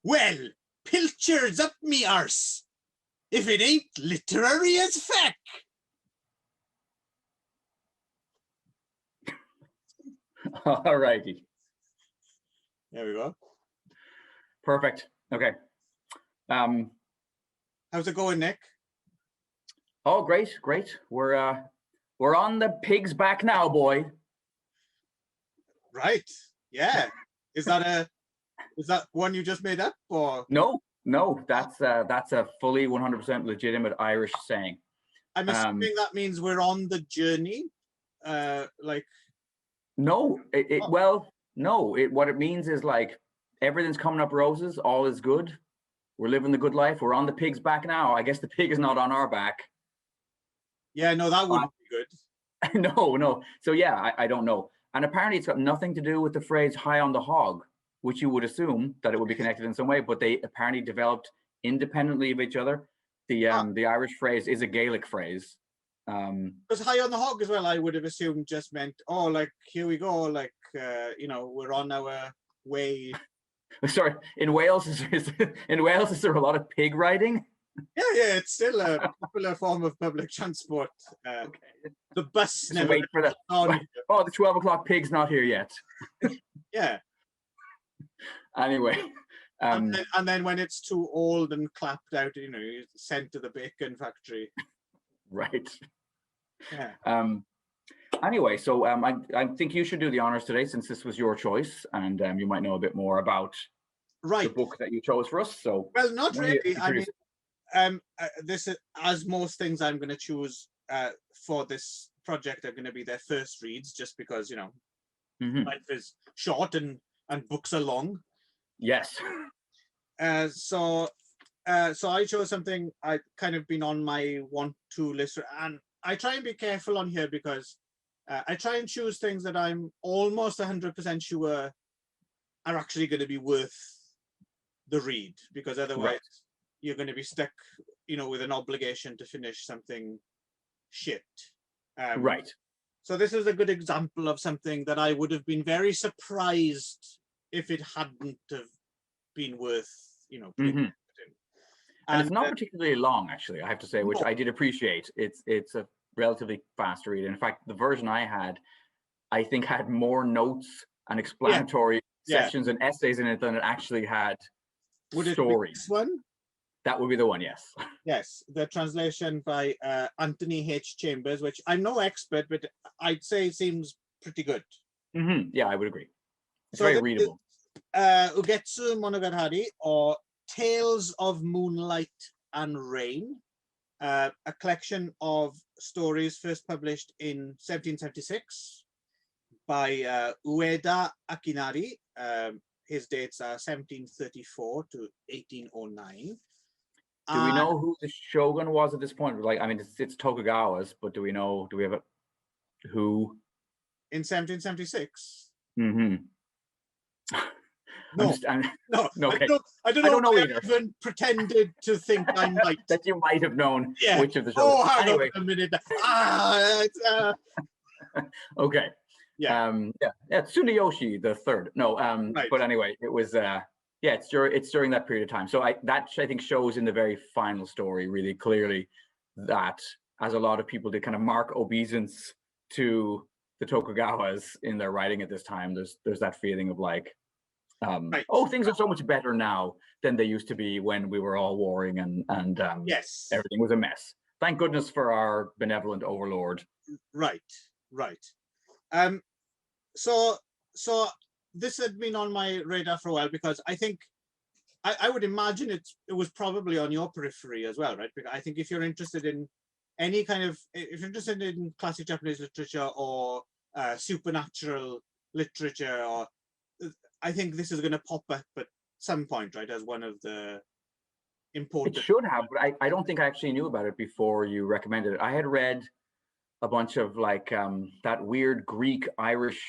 Well, pilchers up me arse, if it ain't literary as feck. All righty. There we go. Perfect. Okay. How's it going, Nick? Oh, great, great. We're on the pig's back now, boy. Right. Yeah. Is that one you just made up, or? No, that's a fully 100% legitimate Irish saying. I'm assuming that means we're on the journey. Like. No, what it means is like everything's coming up roses, all is good. We're living the good life. We're on the pig's back now. I guess the pig is not on our back. Yeah, no, that wouldn't be good. No. So yeah, I don't know. And apparently it's got nothing to do with the phrase high on the hog, which you would assume that it would be connected in some way, but they apparently developed independently of each other. The Irish phrase is a Gaelic phrase. Because high on the hog as well, I would have assumed just meant, oh, like, here we go, like, we're on our way. Sorry, in Wales, is there a lot of pig riding? Yeah, it's still a popular form of public transport. Okay. The bus never wait for the 12 o'clock pig's not here yet. Yeah. Anyway. And then when it's too old and clapped out, sent to the bacon factory. Right. Yeah. Anyway, so I think you should do the honors today, since this was your choice, and you might know a bit more about the book that you chose for us. So, well, not really. I mean, this is, as most things I'm going to choose for this project are going to be their first reads, just because life is short and books are long. Yes. So I chose something I've kind of been on my want-to list, and I try and be careful on here because I try and choose things that I'm almost 100% sure are actually going to be worth the read, because otherwise you're going to be stuck, with an obligation to finish something shit. Right. So this is a good example of something that I would have been very surprised if it hadn't have been worth, and it's not particularly long, actually, I have to say, which I did appreciate. It's a relatively fast read. In fact, the version I had, I think, had more notes and explanatory sections and essays in it than it actually had stories. Would it be this one? That would be the one, yes. Yes, the translation by Anthony H. Chambers, which I'm no expert, but I'd say seems pretty good. Yeah, I would agree. It's very readable. Ugetsu Monogatari, or Tales of Moonlight and Rain, a collection of stories first published in 1776 by Ueda Akinari. His dates are 1734 to 1809. Do we know who the shogun was at this point? Like, I mean, it's Tokugawa's, but do we have who? In 1776? Mm-hmm. No, okay. I don't know either. I even pretended to think I might. That you might have known which of the shows. Oh, hang on a minute. Okay. Yeah. Tsuneyoshi the third. No. But anyway, it was. It's during that period of time. So that I think shows in the very final story really clearly that, as a lot of people did, kind of mark obeisance to the Tokugawas in their writing at this time. There's that feeling of like. Things are so much better now than they used to be when we were all warring and everything was a mess. Thank goodness for our benevolent overlord. Right. So this had been on my radar for a while, because I think I would imagine it was probably on your periphery as well, right? Because I think if you're interested in any kind of, if you're interested in classic Japanese literature or supernatural literature, or I think this is going to pop up at some point, right, as one of the important. It should have, but I don't think I actually knew about it before you recommended it. I had read a bunch of like that weird Greek, Irish,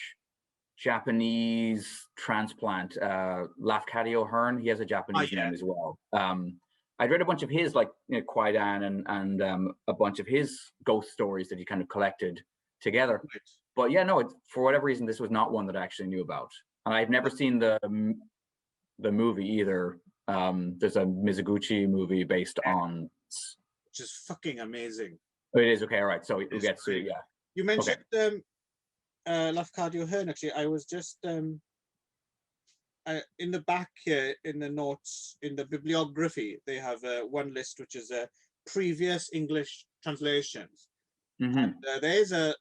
Japanese transplant, Lafcadio O'Hearn. He has a Japanese name as well. I'd read a bunch of his, like Kwaidan and a bunch of his ghost stories that he kind of collected together. Right. But yeah, no, for whatever reason, this was not one that I actually knew about. And I've never seen the movie either. There's a Mizoguchi movie based on. Which is fucking amazing. Oh, it is okay. All right, so we'll get to it. Yeah. You mentioned Lafcadio Hearn. Actually, I was just in the back here in the notes in the bibliography. They have one list which is previous English translations. And there is a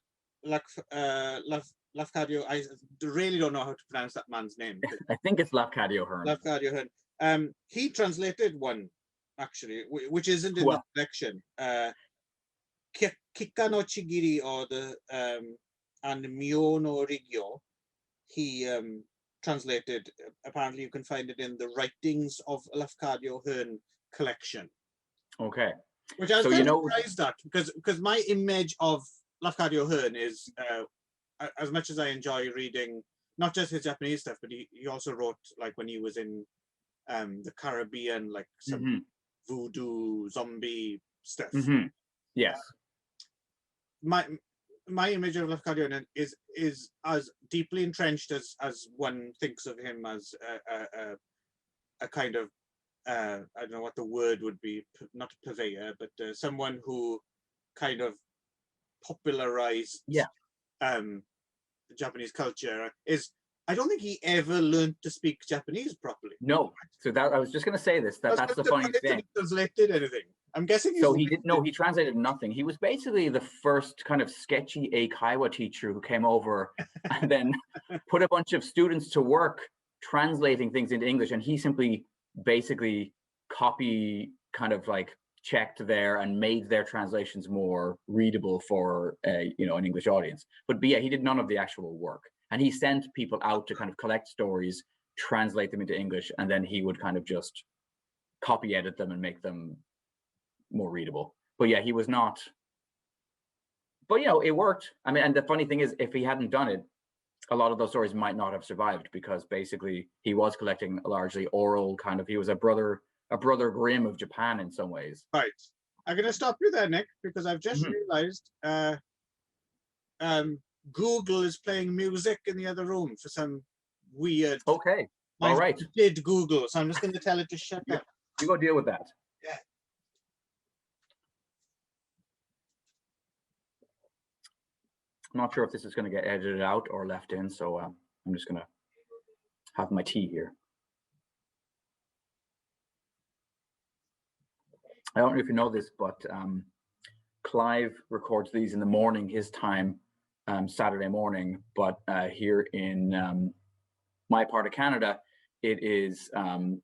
Lafcadio. I really don't know how to pronounce that man's name. I think it's Lafcadio Hearn. Lafcadio Hearn. He translated one actually, which isn't in the collection. Kika no Chigiri, or the and Myo no Rigyo. He translated. Apparently, you can find it in the Writings of Lafcadio Hearn collection. Okay. Which I was kind of surprised at, because my image of Lafcadio Hearn is, as much as I enjoy reading not just his Japanese stuff, but he also wrote, like, when he was in the Caribbean, like some voodoo zombie stuff. Yes. My image of Lafcadio Hearn is as deeply entrenched as one thinks of him as a kind of I don't know what the word would be, not a purveyor, but someone who kind of popularized Japanese culture. I don't think he ever learned to speak Japanese properly. No, so that I was just going to say this. That's the funny thing. He translated anything. I'm guessing. So he didn't. No, he translated nothing. He was basically the first kind of sketchy Eikaiwa teacher who came over and then put a bunch of students to work translating things into English, and he simply basically kind of like checked there and made their translations more readable for an English audience. But yeah, he did none of the actual work, and he sent people out to kind of collect stories, translate them into English, and then he would kind of just copy edit them and make them more readable. But yeah, he was not. But it worked. I mean, and the funny thing is, if he hadn't done it, a lot of those stories might not have survived, because basically he was collecting largely oral kind of. He was a brother Grimm of Japan in some ways. Right. I'm going to stop you there, Nick, because I've just realized Google is playing music in the other room for some weird. Okay. All right. Did Google, so I'm just going to tell it to shut up. You go deal with that. Yeah. I'm not sure if this is going to get edited out or left in, so I'm just going to have my tea here. I don't know if you know this, but Clive records these in the morning, his time, Saturday morning. But here in my part of Canada, it is the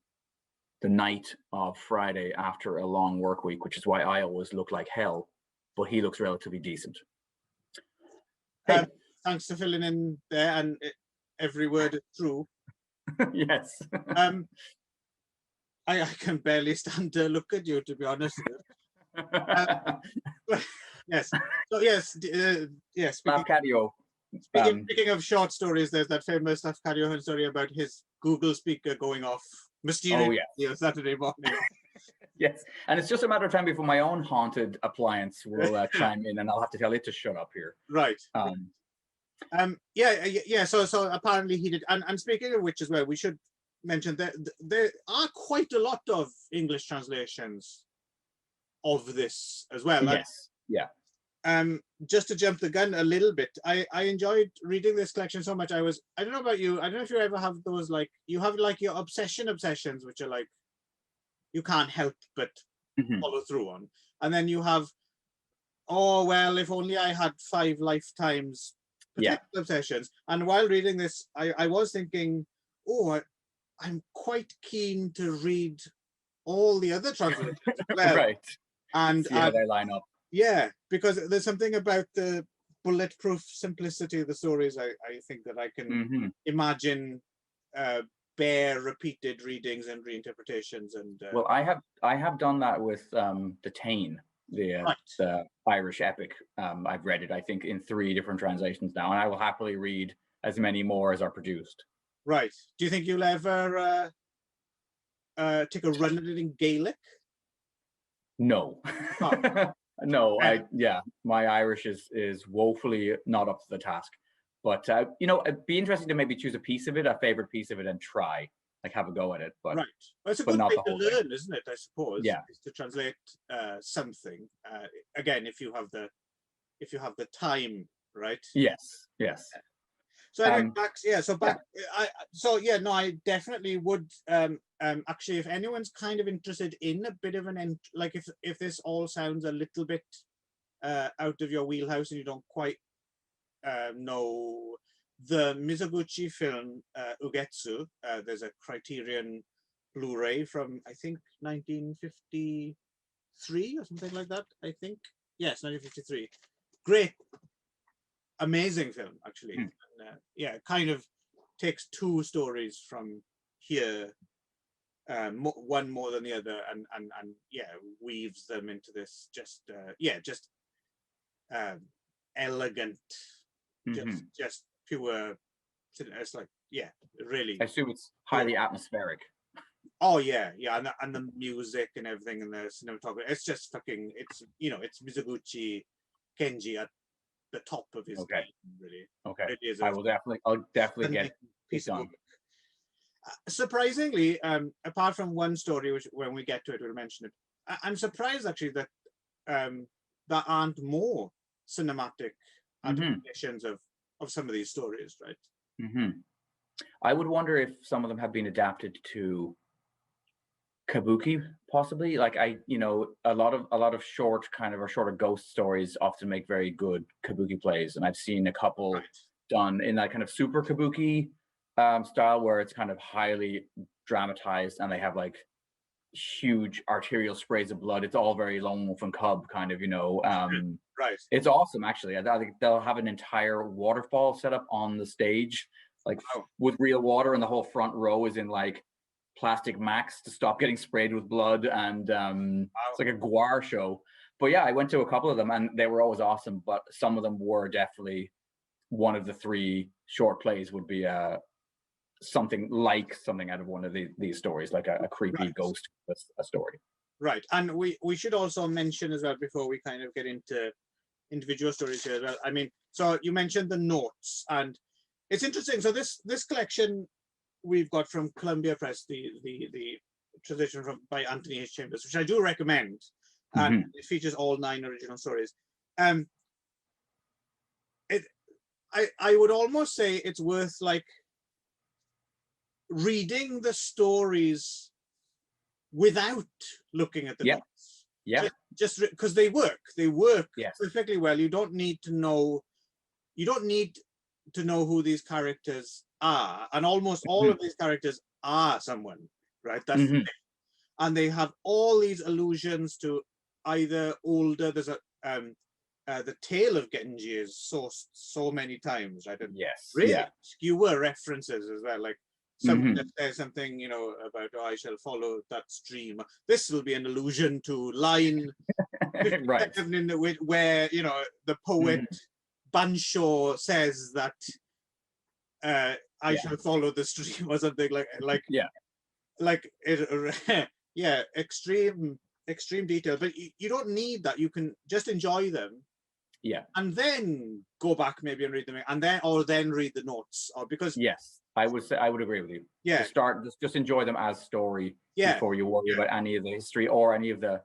night of Friday after a long work week, which is why I always look like hell, but he looks relatively decent. Hey. Thanks for filling in there, and every word is true. Yes. I can barely stand to look at you, to be honest. Yes. So yes. Lafcadio. Speaking of short stories, there's that famous Lafcadio Hearn story about his Google speaker going off mysteriously on Saturday morning. Yes, and it's just a matter of time before my own haunted appliance will chime in, and I'll have to tell it to shut up here. Right. So apparently he did. And speaking of which as well, we should mention that there are quite a lot of English translations of this as well. Yes. Yeah. Just to jump the gun a little bit, I enjoyed reading this collection so much. I don't know about you. I don't know if you ever have those, like, you have like your obsessions, which are like, you can't help but follow through on. And then you have, oh, well, if only I had 5 lifetimes obsessions. And while reading this, I was thinking, I'm quite keen to read all the other translations as well. Right. And see how they line up. Yeah, because there's something about the bulletproof simplicity of the stories. I think that I can imagine bare repeated readings and reinterpretations. And well, I have done that with the Tane, the Irish epic. I've read it, I think, in 3 different translations now, and I will happily read as many more as are produced. Right. Do you think you'll ever take a run at it in Gaelic? No. Oh. No, my Irish is woefully not up to the task. But it'd be interesting to maybe choose a piece of it, a favorite piece of it, and try. like have a go at it. But right, well, it's a but good not way the to whole learn, thing. isn't it? I suppose. Yeah. Is to translate something. Again, if you have the time, right? Yes. Yes. So anyway, back. Yeah. So back. Yeah. No, I definitely would. Actually, if anyone's kind of interested in a bit of like if this all sounds a little bit out of your wheelhouse and you don't quite know the Mizoguchi film Ugetsu, there's a Criterion Blu-ray from I think 1953 or something like that. I think yes, 1953. Great, amazing film actually. And, yeah, kind of takes two stories from here, one more than the other, and yeah, weaves them into this just elegant, just pure. It's like, yeah, really. I assume it's highly atmospheric. Oh yeah, and the music and everything and the cinematography. It's just fucking. It's it's Mizoguchi Kenji at the top of his game, really. Okay. It is I'll definitely get piece on. of work. Surprisingly, apart from one story, which when we get to it, we'll mention it. I'm surprised actually that there aren't more cinematic adaptations of some of these stories, right? I would wonder if some of them have been adapted to kabuki, possibly. Like a lot of shorter ghost stories often make very good kabuki plays, and I've seen a couple done in that kind of super kabuki style, where it's kind of highly dramatized, and they have like huge arterial sprays of blood. It's all very Lone Wolf and Cub kind of, right. It's awesome, actually. I think they'll have an entire waterfall set up on the stage, like with real water, and the whole front row is in like plastic max to stop getting sprayed with blood, and it's like a guar show. But yeah, I went to a couple of them and they were always awesome, but some of them were definitely one of the three short plays would be something out of one of these stories, like a creepy ghost a story. Right. And we should also mention as well, before we kind of get into individual stories here as well. I mean, so you mentioned the notes, and it's interesting. So this collection we've got from Columbia Press, the translation by Anthony H. Chambers, which I do recommend, and it features all 9 original stories. I would almost say it's worth like reading the stories without looking at the notes. Yeah. Just because they work perfectly well. You don't need to know who these characters are, and almost all of these characters are someone, right? That's the thing. And they have all these allusions to either older. There's a the tale of Genji is so many times, right? And really obscure references as well, like someone that says something, about I shall follow that stream. This will be an allusion to line right, where the poet Bansho says that I shall follow the stream or something like it. Extreme detail, but you don't need that. You can just enjoy them. Yeah. And then go back maybe and read them, and then read the notes, or because I would agree with you. Yeah. To start, just enjoy them as story before you worry about any of the history or any of the,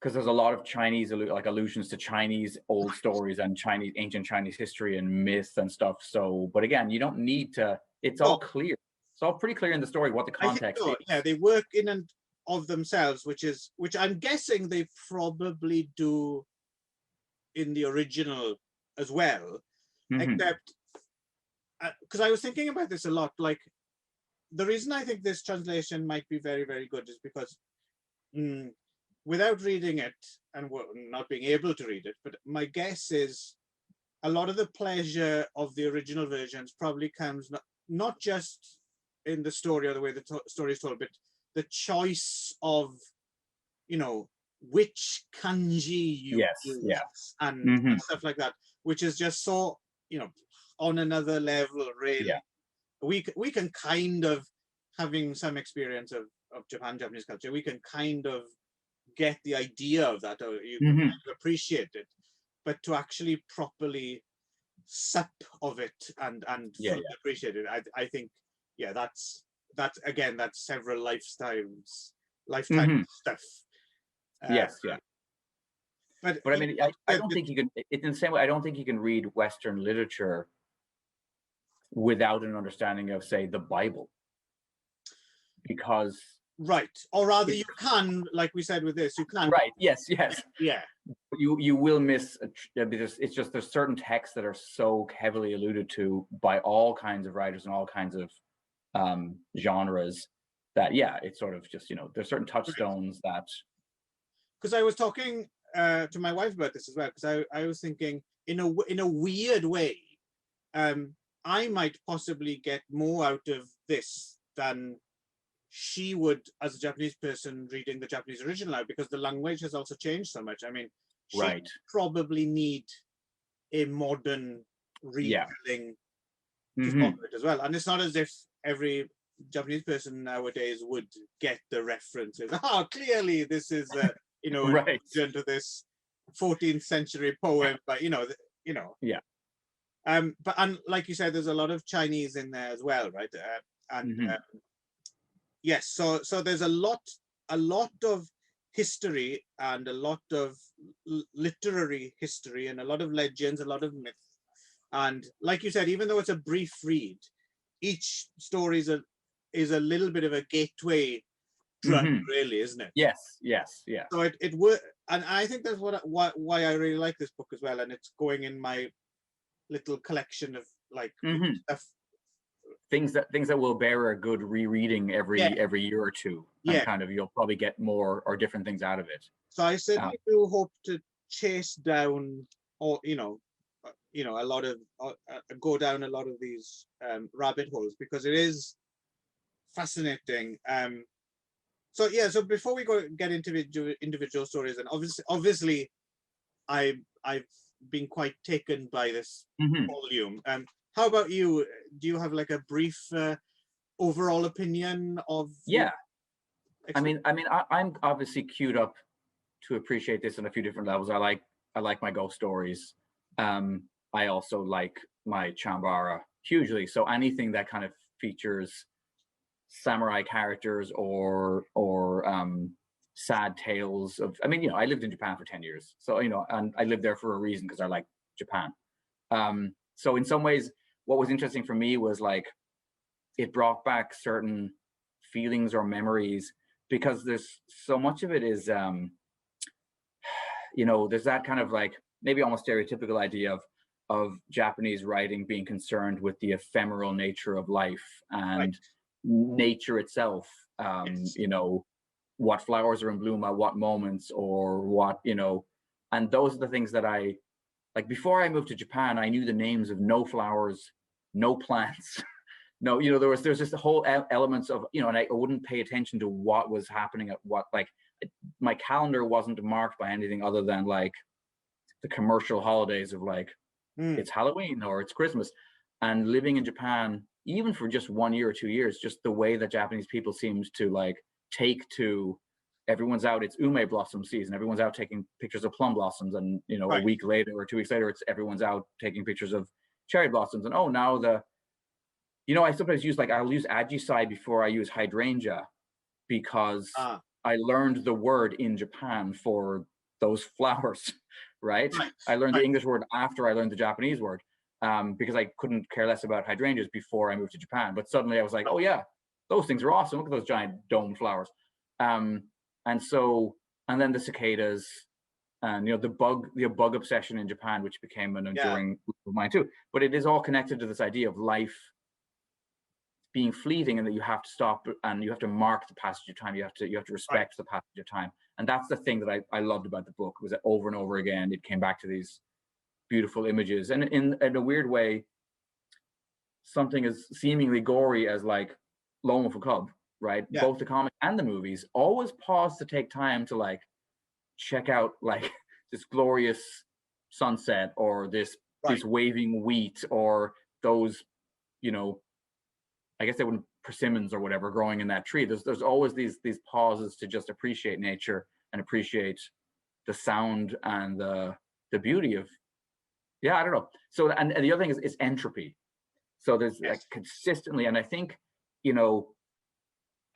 because there's a lot of Chinese allusions to Chinese old stories and ancient Chinese history and myth and stuff. So, but again, you don't need to. It's all clear. It's all pretty clear in the story what the context is. Yeah, they work in and of themselves, which I'm guessing they probably do in the original as well, except because I was thinking about this a lot. Like, the reason I think this translation might be very, very good is because without reading it and not being able to read it, but my guess is a lot of the pleasure of the original versions probably comes not just in the story or the way the story is told, but the choice of, which kanji you use and stuff like that, which is just so, on another level, really. We can kind of, having some experience of Japanese culture, we can kind of get the idea of that, or you can appreciate it, but to actually properly sup of it and fully appreciate it, I think, that's that's several lifetime stuff. Yes, yeah. But I mean, I don't think you can. It's in the same way. I don't think you can read Western literature without an understanding of, say, the Bible, because or rather, you can, like we said with this, you can. Right. Yes. Yeah. You will miss because it's just there's certain texts that are so heavily alluded to by all kinds of writers and all kinds of genres that it's sort of just there's certain touchstones that. Because I was talking to my wife about this as well, because I was thinking in a weird way, I might possibly get more out of this than she would as a Japanese person reading the Japanese original now, because the language has also changed so much. I mean, she probably need a modern retelling to follow it as well. And it's not as if every Japanese person nowadays would get the references. Clearly this is allusion to this 14th century poem, but but like you said, there's a lot of Chinese in there as well, right? Yes, so there's a lot of history and a lot of literary history and a lot of legends, a lot of myth. And like you said, even though it's a brief read, each story is a little bit of a gateway drug, really, isn't it? Yes. So it would, and I think that's why I really like this book as well. And it's going in my little collection of like stuff. Things that will bear a good rereading every year or two, and kind of you'll probably get more or different things out of it. So I certainly do hope to chase down, or a lot of go down a lot of these rabbit holes, because it is fascinating. So before we get into individual stories, and obviously, I've been quite taken by this volume. How about you? Do you have like a brief overall opinion of? Yeah, I mean, I'm obviously queued up to appreciate this on a few different levels. I like my ghost stories. I also like my Chambara hugely. So anything that kind of features samurai characters or sad tales of. I mean, I lived in Japan for 10 years, so and I lived there for a reason, because I like Japan. So in some ways, what was interesting for me was like it brought back certain feelings or memories, because there's so much of it is there's that kind of like maybe almost stereotypical idea of Japanese writing being concerned with the ephemeral nature of life and nature itself. What flowers are in bloom at what moments, or what and those are the things that I like. Before I moved to Japan, I knew the names of no flowers, no plants. No, there's just a whole elements of, and I wouldn't pay attention to what was happening at what, like my calendar wasn't marked by anything other than like the commercial holidays of like it's Halloween or it's Christmas. And living in Japan, even for just 1 year or 2 years, just the way that Japanese people seemed to like take to everyone's out, it's ume blossom season, everyone's out taking pictures of plum blossoms, and a week later or 2 weeks later, it's everyone's out taking pictures of cherry blossoms. And now I sometimes I'll use ajisai before I use hydrangea, because I learned the word in Japan for those flowers, right? I learned the English word after I learned the Japanese word, because I couldn't care less about hydrangeas before I moved to Japan. But suddenly I was like, oh yeah, those things are awesome. Look at those giant dome flowers. And then the cicadas, and the bug obsession in Japan, which became an enduring of mine too. But it is all connected to this idea of life being fleeting, and that you have to stop and you have to mark the passage of time. You have to respect the passage of time. And that's the thing that I loved about the book, was that over and over again it came back to these beautiful images, and in a weird way, something as seemingly gory as like Lone Wolf Cub, right? Both the comic and the movies always pause to take time to like check out like this glorious sunset, or this waving wheat, or those I guess they wouldn't persimmons or whatever growing in that tree. There's always these pauses to just appreciate nature and appreciate the sound and the beauty of, I don't know. So and the other thing is entropy. So there's like consistently, and I think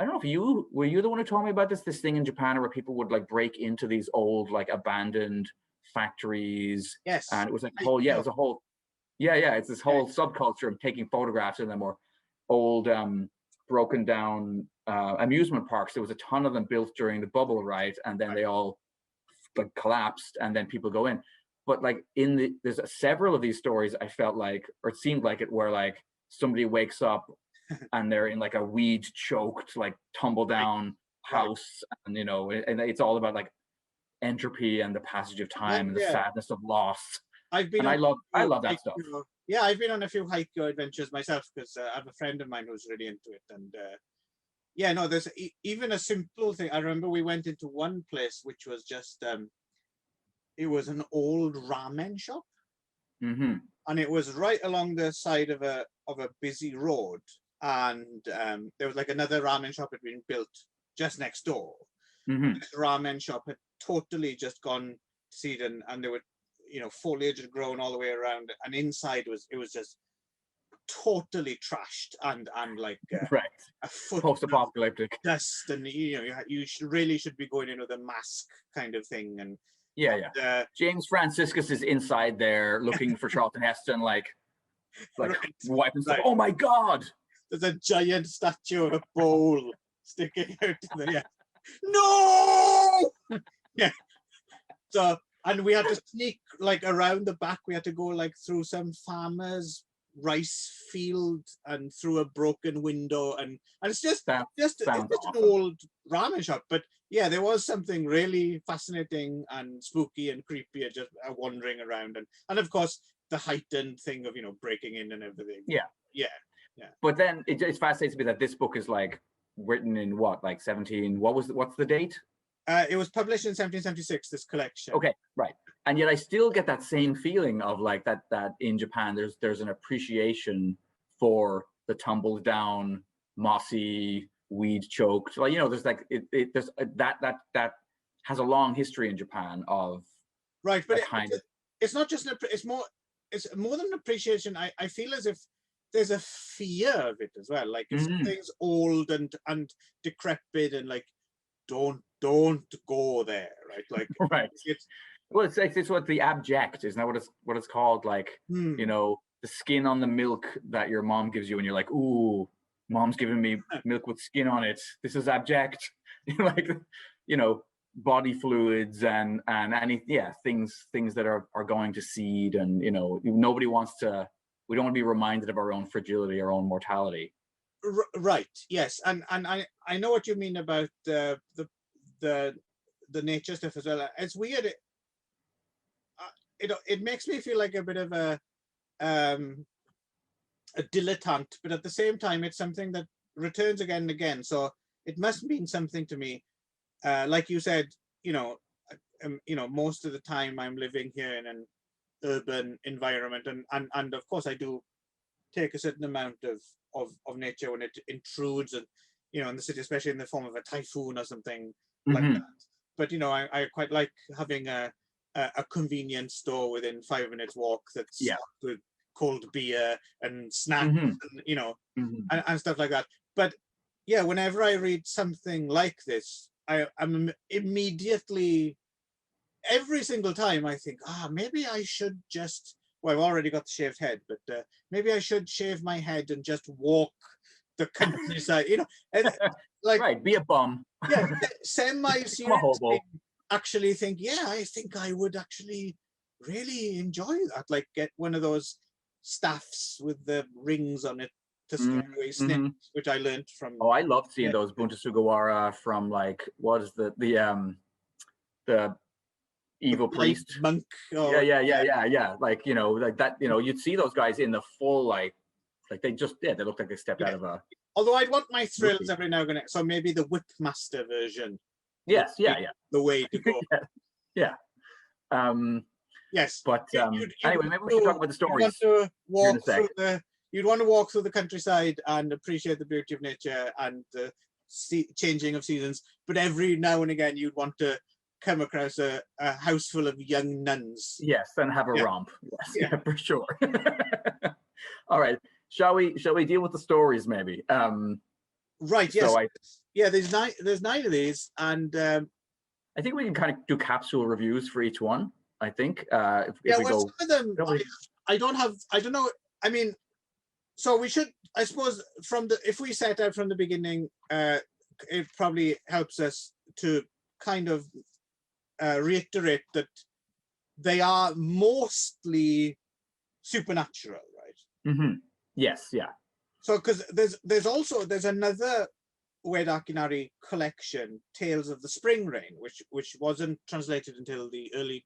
I don't know if were you the one who told me about this thing in Japan where people would like break into these old like abandoned factories. Yes. And it was like it's this whole subculture of taking photographs in them, or old broken down amusement parks. There was a ton of them built during the bubble, right? And then they all like collapsed, and then people go in. But like there's several of these stories I felt like, or it seemed like it, where like somebody wakes up and they're in like a weed choked, like tumble down house, and you know, and it's all about like entropy and the passage of time and the sadness of loss. I love that stuff. Yeah, I've been on a few haiku adventures myself, because I have a friend of mine who's really into it. And there's even a simple thing. I remember we went into one place which was just it was an old ramen shop, and it was right along the side of a busy road, and there was like another ramen shop had been built just next door. This ramen shop had totally just gone to seed, and there were, you know, foliage had grown all the way around, and inside it was just totally trashed and like a foot post-apocalyptic dust, and you know, you really should be going in with a mask kind of thing. And James Franciscus is inside there looking for Charlton Heston, like wiping stuff. Oh my God! There's a giant statue of a bowl sticking out of the No! So, and we had to sneak like around the back. We had to go like through some farmer's rice field and through a broken window, and it's just an old ramen shop. But yeah, there was something really fascinating and spooky and creepy just wandering around, and of course the heightened thing of, you know, breaking in and everything. Yeah. But then it's fascinating to me that this book is like written in what, like 17? What's the date? It was published in 1776. This collection. Okay, right. And yet I still get that same feeling of like that in Japan there's an appreciation for the tumbled down, mossy, weed choked. Like, you know, there's like there's that has a long history in Japan of but it's not just it's more than an appreciation. I feel as if there's a fear of it as well. Like if something's old and decrepit, and like don't go there, right? Like it's what the abject, isn't that what it's called? Like you know, the skin on the milk that your mom gives you, and you're like, ooh, mom's giving me milk with skin on it. This is abject. Like, you know, body fluids and any things that are going to seed, and you know, nobody wants to. We don't want to be reminded of our own fragility, our own mortality. Right. Yes, and I know what you mean about the nature stuff as well. It's weird. It makes me feel like a bit of a dilettante, but at the same time, it's something that returns again and again. So it must mean something to me. Like you said, you know, most of the time I'm living here in an urban environment, and of course I do take a certain amount of nature when it intrudes, and you know, in the city, especially in the form of a typhoon or something like that. But you know, I quite like having a convenience store within 5 minutes walk that's stocked with cold beer and snacks, and you know, and stuff like that. But yeah, whenever I read something like this, I'm immediately, every single time I think, maybe I should just, well, I've already got the shaved head, but maybe I should shave my head and just walk the countryside, you know, and like be a bum. Yeah, semi-seriously actually think, I think I would actually really enjoy that. Like get one of those staffs with the rings on it to scare away snakes, which I learned from. Oh, I loved seeing those Bunta Sugawara from like, what is the evil priest monk. Yeah. Like, you know, like that, you know, you'd see those guys in the full, like they just, they look like they stepped out of a. Although I'd want my thrills every now and then, so maybe the Whipmaster version. Yes, the way to go. Yes, but anyway, maybe we should talk about the stories. You'd want to walk through the countryside and appreciate the beauty of nature and the changing of seasons, but every now and again you'd want to come across a house full of young nuns. Yes, and have a romp. Yes, for sure. All right, shall we deal with the stories maybe? Right. Yes. So there's nine of these, and I think we can kind of do capsule reviews for each one. I think if we go. Some of them I don't know. I mean, so we should, I suppose, if we set out from the beginning, it probably helps us to kind of reiterate that they are mostly supernatural, right? Mm-hmm. Yes. Yeah. So because there's another Ueda Akinari collection, Tales of the Spring Rain, which wasn't translated until the early,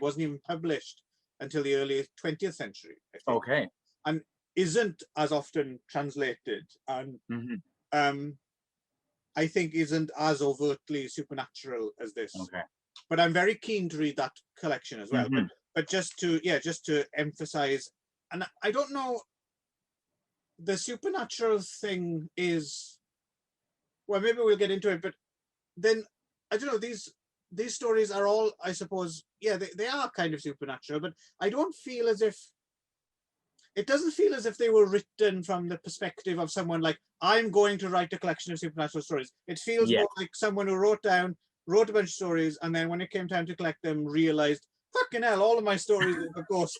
wasn't even published until the early 20th century, I think. Okay. And isn't as often translated, and I think isn't as overtly supernatural as this. Okay. But I'm very keen to read that collection as well. But just to emphasize, and I don't know, the supernatural thing is, well, maybe we'll get into it, but then I don't know, these stories are all, I suppose, they are kind of supernatural, but I don't feel as if, it doesn't feel as if they were written from the perspective of someone like, I'm going to write a collection of supernatural stories. It feels more like someone who wrote a bunch of stories, and then when it came time to collect them, realized, fucking hell, all of my stories are ghosts.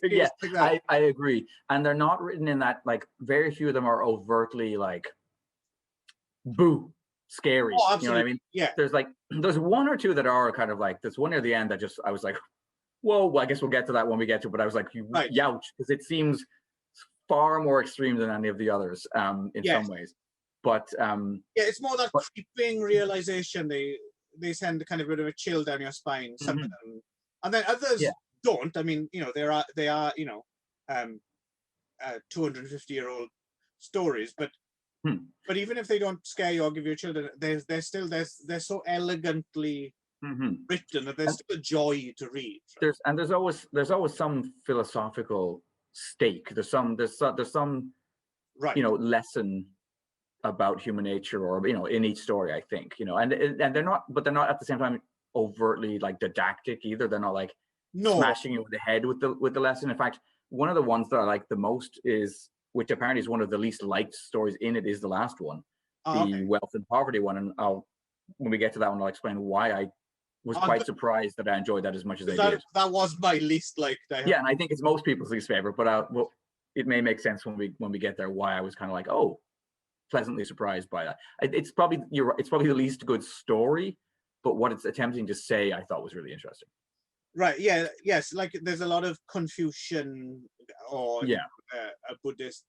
Yeah, like I agree. And they're not written in that, like, very few of them are overtly like, boo, scary. Oh, absolutely. You know what I mean? Yeah. There's one or two that are kind of like, there's one near the end that I was like, whoa, well, I guess we'll get to that when we get to it. But I was like, youch, because it seems far more extreme than any of the others in some ways. But it's more that creeping realization. They send kind of a bit of a chill down your spine, some of them. And then others don't. I mean, they are 250-year-old stories, but even if they don't scare you or give you children, they're so elegantly written that there's still a joy to read. Right? There's always some philosophical stake. There's some lesson about human nature, or in each story, I think, and they're not at the same time overtly like didactic either. They're not like smashing you in the head with the lesson. In fact, one of the ones that I like the most is, which apparently is one of the least liked stories in it, is the last one, the wealth and poverty one. And when we get to that one, I'll explain why I was quite surprised that I enjoyed that as much as I did. That was my least liked. Yeah, and I think it's most people's least favorite, but it may make sense when we get there why I was kind of like, pleasantly surprised by that. It's probably the least good story, but what it's attempting to say, I thought was really interesting. Right. Yeah. Yes. Like there's a lot of Confucian or a Buddhist,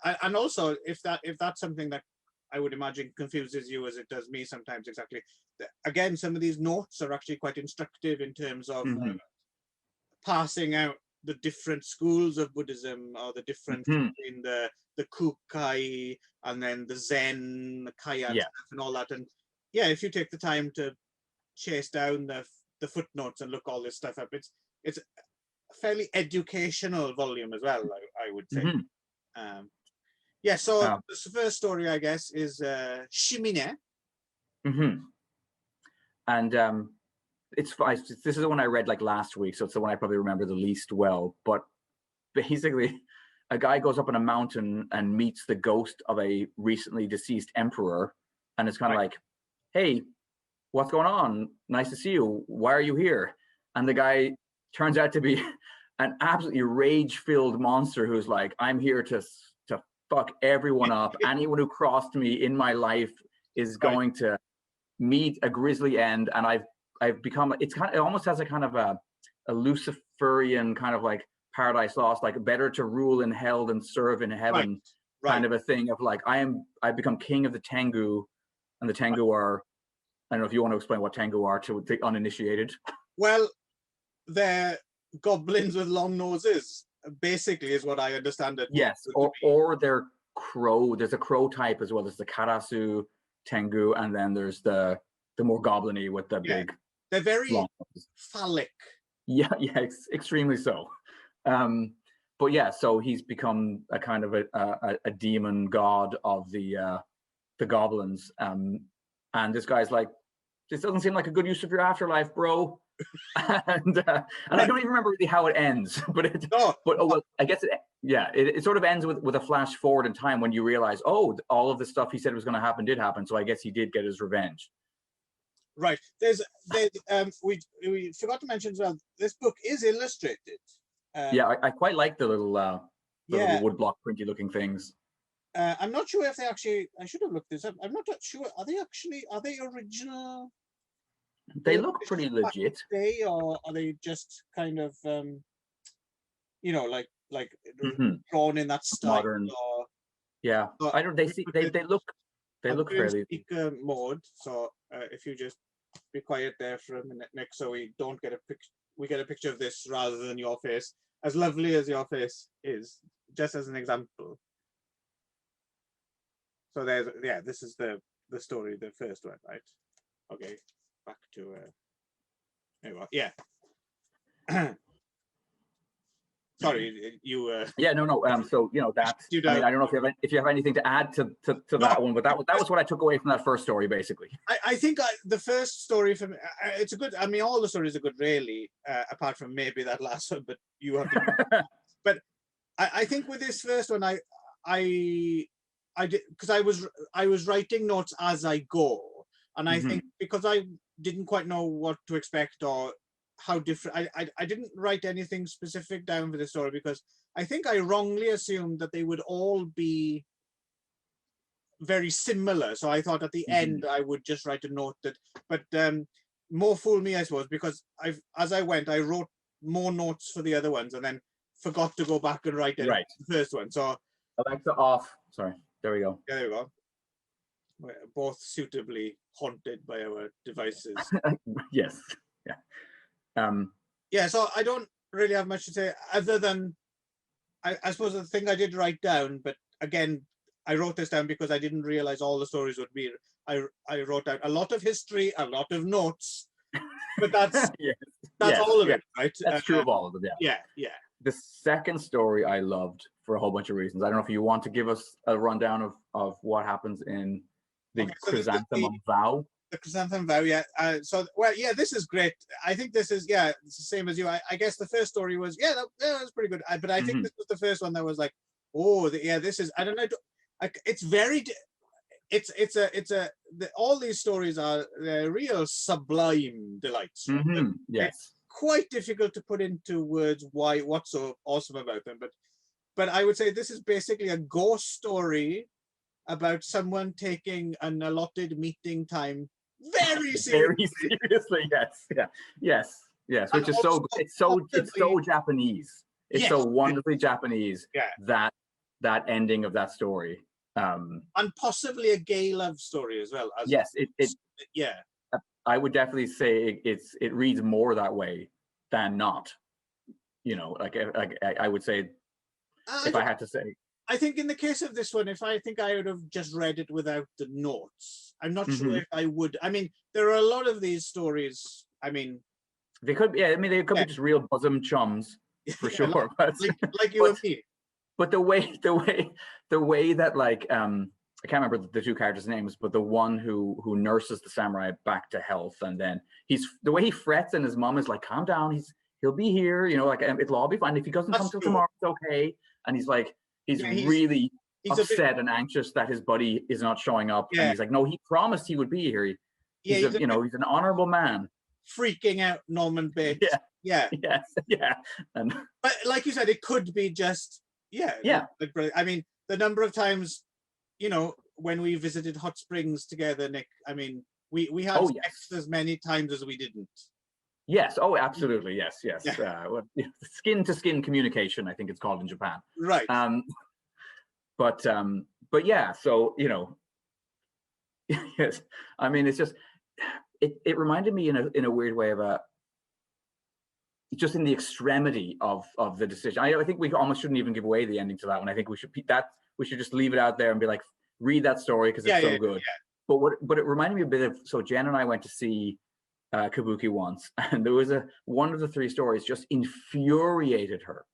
and also if that's something that I would imagine confuses you as it does me sometimes. Exactly. Again, some of these notes are actually quite instructive in terms of passing out the different schools of Buddhism, or the difference between the Kukai and then the Zen, the Kaya stuff and all that. And if you take the time to chase down the footnotes and look all this stuff up, it's a fairly educational volume as well, I would say. So the first story, I guess, is Shimine. And this is the one I read like last week, so it's the one I probably remember the least well. But basically, a guy goes up on a mountain and meets the ghost of a recently deceased emperor, and it's kind of like, hey, what's going on? Nice to see you. Why are you here? And the guy turns out to be an absolutely rage-filled monster who's like, I'm here to fuck everyone up. Anyone who crossed me in my life is going to meet a grisly end. And I've become, it almost has a kind of a Luciferian kind of like Paradise Lost, like better to rule in hell than serve in heaven kind of a thing of like, I've become king of the Tengu, and the Tengu are, I don't know if you want to explain what Tengu are to the uninitiated. Well, they're goblins with long noses, basically, is what I understand it. Yes, or they're crow. There's a crow type as well. There's the Karasu Tengu, and then there's the more goblin-y with the big. They're very phallic. Yeah, extremely so. But so he's become a kind of a demon god of the goblins. And this guy's like, this doesn't seem like a good use of your afterlife, bro. and I don't even remember really how it ends, but I guess it sort of ends with a flash forward in time when you realize, oh, all of the stuff he said was going to happen did happen, so I guess he did get his revenge. Right. We forgot to mention as well, this book is illustrated. I quite like the little woodblock printy looking things. I'm not sure if they actually, I should have looked this up. I'm not sure. Are they original? They look pretty legit. Or are they just kind of, like drawn in that style? Modern. Yeah. I don't. They look fairly. Speaker mode. So if you just be quiet there for a minute, Nick, so we don't get a picture. We get a picture of this rather than your face, as lovely as your face is. Just as an example. So this is the story, the first one, right? Okay, back to there you are. Yeah. Sorry, you. Yeah, no. So that's. I mean, I don't know if you have anything to add to that one, but that was what I took away from that first story, basically. I think the first story from it's a good. I mean, all the stories are good, really, apart from maybe that last one. But you have to. But I think with this first one, I did, because I was writing notes as I go, and I think because I didn't quite know what to expect or how different, I didn't write anything specific down for the story, because I think I wrongly assumed that they would all be very similar. So I thought at the end I would just write a note but more fool me, I suppose, because as I went, I wrote more notes for the other ones and then forgot to go back and write the first one. So Alexa off. Sorry. There we go. Yeah, there we go. We're both suitably haunted by our devices. Yes. Yeah. So I don't really have much to say other than I suppose the thing I did write down, but again, I wrote this down because I didn't realize all the stories would be. I wrote down a lot of history, a lot of notes, but that's all of it, right? That's true of all of them. Yeah. The second story I loved for a whole bunch of reasons. I don't know if you want to give us a rundown of what happens in the Chrysanthemum Vow. The Chrysanthemum Vow, yeah. This is great. I think this is, it's the same as you. I guess the first story was, that was pretty good. But I think this was the first one that was like, this is, I don't know. It's very, all these stories are real sublime delights. Yes. It's quite difficult to put into words what's so awesome about them. But I would say this is basically a ghost story about someone taking an allotted meeting time very seriously. Very seriously, yes. Which is it's so Japanese. It's so wonderfully Japanese. Yeah. That ending of that story. And possibly a gay love story as well. I would definitely say it reads more that way than not. I would say, if I had to say. I think in the case of this one, I think I would have just read it without the notes. I'm not sure if I would. I mean, there are a lot of these stories. I mean, they could. Yeah, I mean, they could be just real bosom chums for sure. But, like you and me. But the way that I can't remember the two characters' names, but the one who nurses the samurai back to health, and then the way he frets, and his mom is like, "Calm down, he'll be here, it'll all be fine. If he doesn't come till tomorrow, it's okay." And he's like, he's really upset and anxious that his buddy is not showing up, and he's like, "No, he promised he would be here. He's he's an honorable man." Freaking out, Norman Bates. Yeah. And but like you said, it could be just I mean, the number of times, when we visited hot springs together, Nick, I mean, we had sex as many times as we didn't. Yes. Oh, absolutely. Yes. Skin to skin communication, I think it's called in Japan. Right. But yeah. So yes. I mean, it's just it reminded me in a weird way of just in the extremity of the decision. I think we almost shouldn't even give away the ending to that one. I think we should just leave it out there and be like, read that story because it's so good. Yeah. But it reminded me a bit of, so Jen and I went to see Kabuki once, and there was one of the three stories just infuriated her.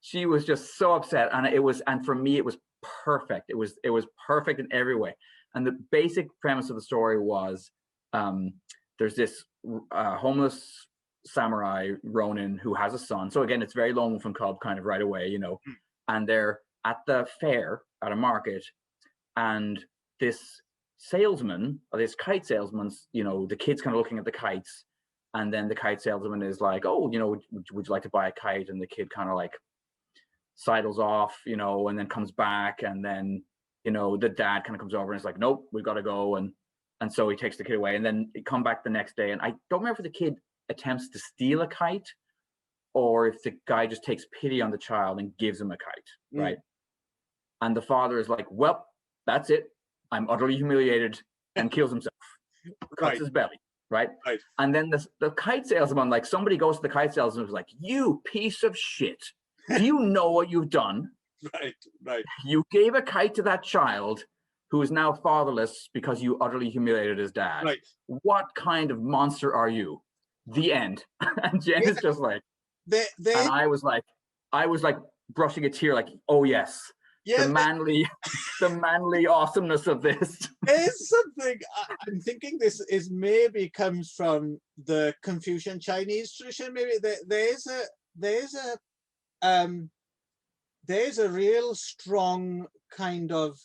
She was just so upset, and for me it was perfect. It was perfect in every way. And the basic premise of the story was there's this homeless samurai Ronin who has a son. So again, it's very Lone Wolf and Cub kind of right away, you know. And they're at the fair at a market, and this salesman, or this kite salesman, you know, the kid's kind of looking at the kites, and then the kite salesman is like, oh, you know, would you like to buy a kite? And the kid kind of like sidles off, you know, and then comes back, and then, you know, the dad kind of comes over and is like, nope, we've got to go. And so he takes the kid away, and then he come back the next day. And I don't remember if the kid attempts to steal a kite or if the guy just takes pity on the child and gives him a kite, right? And the father is like, well, that's it. I'm utterly humiliated, and kills himself, cuts his belly, right? And then the kite salesman, like somebody goes to the kite salesman and is like, you piece of shit. Do you know what you've done? Right. You gave a kite to that child who is now fatherless because you utterly humiliated his dad. Right. What kind of monster are you? The end. And Jen is just like, and I was like brushing a tear, like, oh yes. Yeah, the manly awesomeness of this. There's something I'm thinking this is maybe comes from the Confucian Chinese tradition. Maybe there's a real strong kind of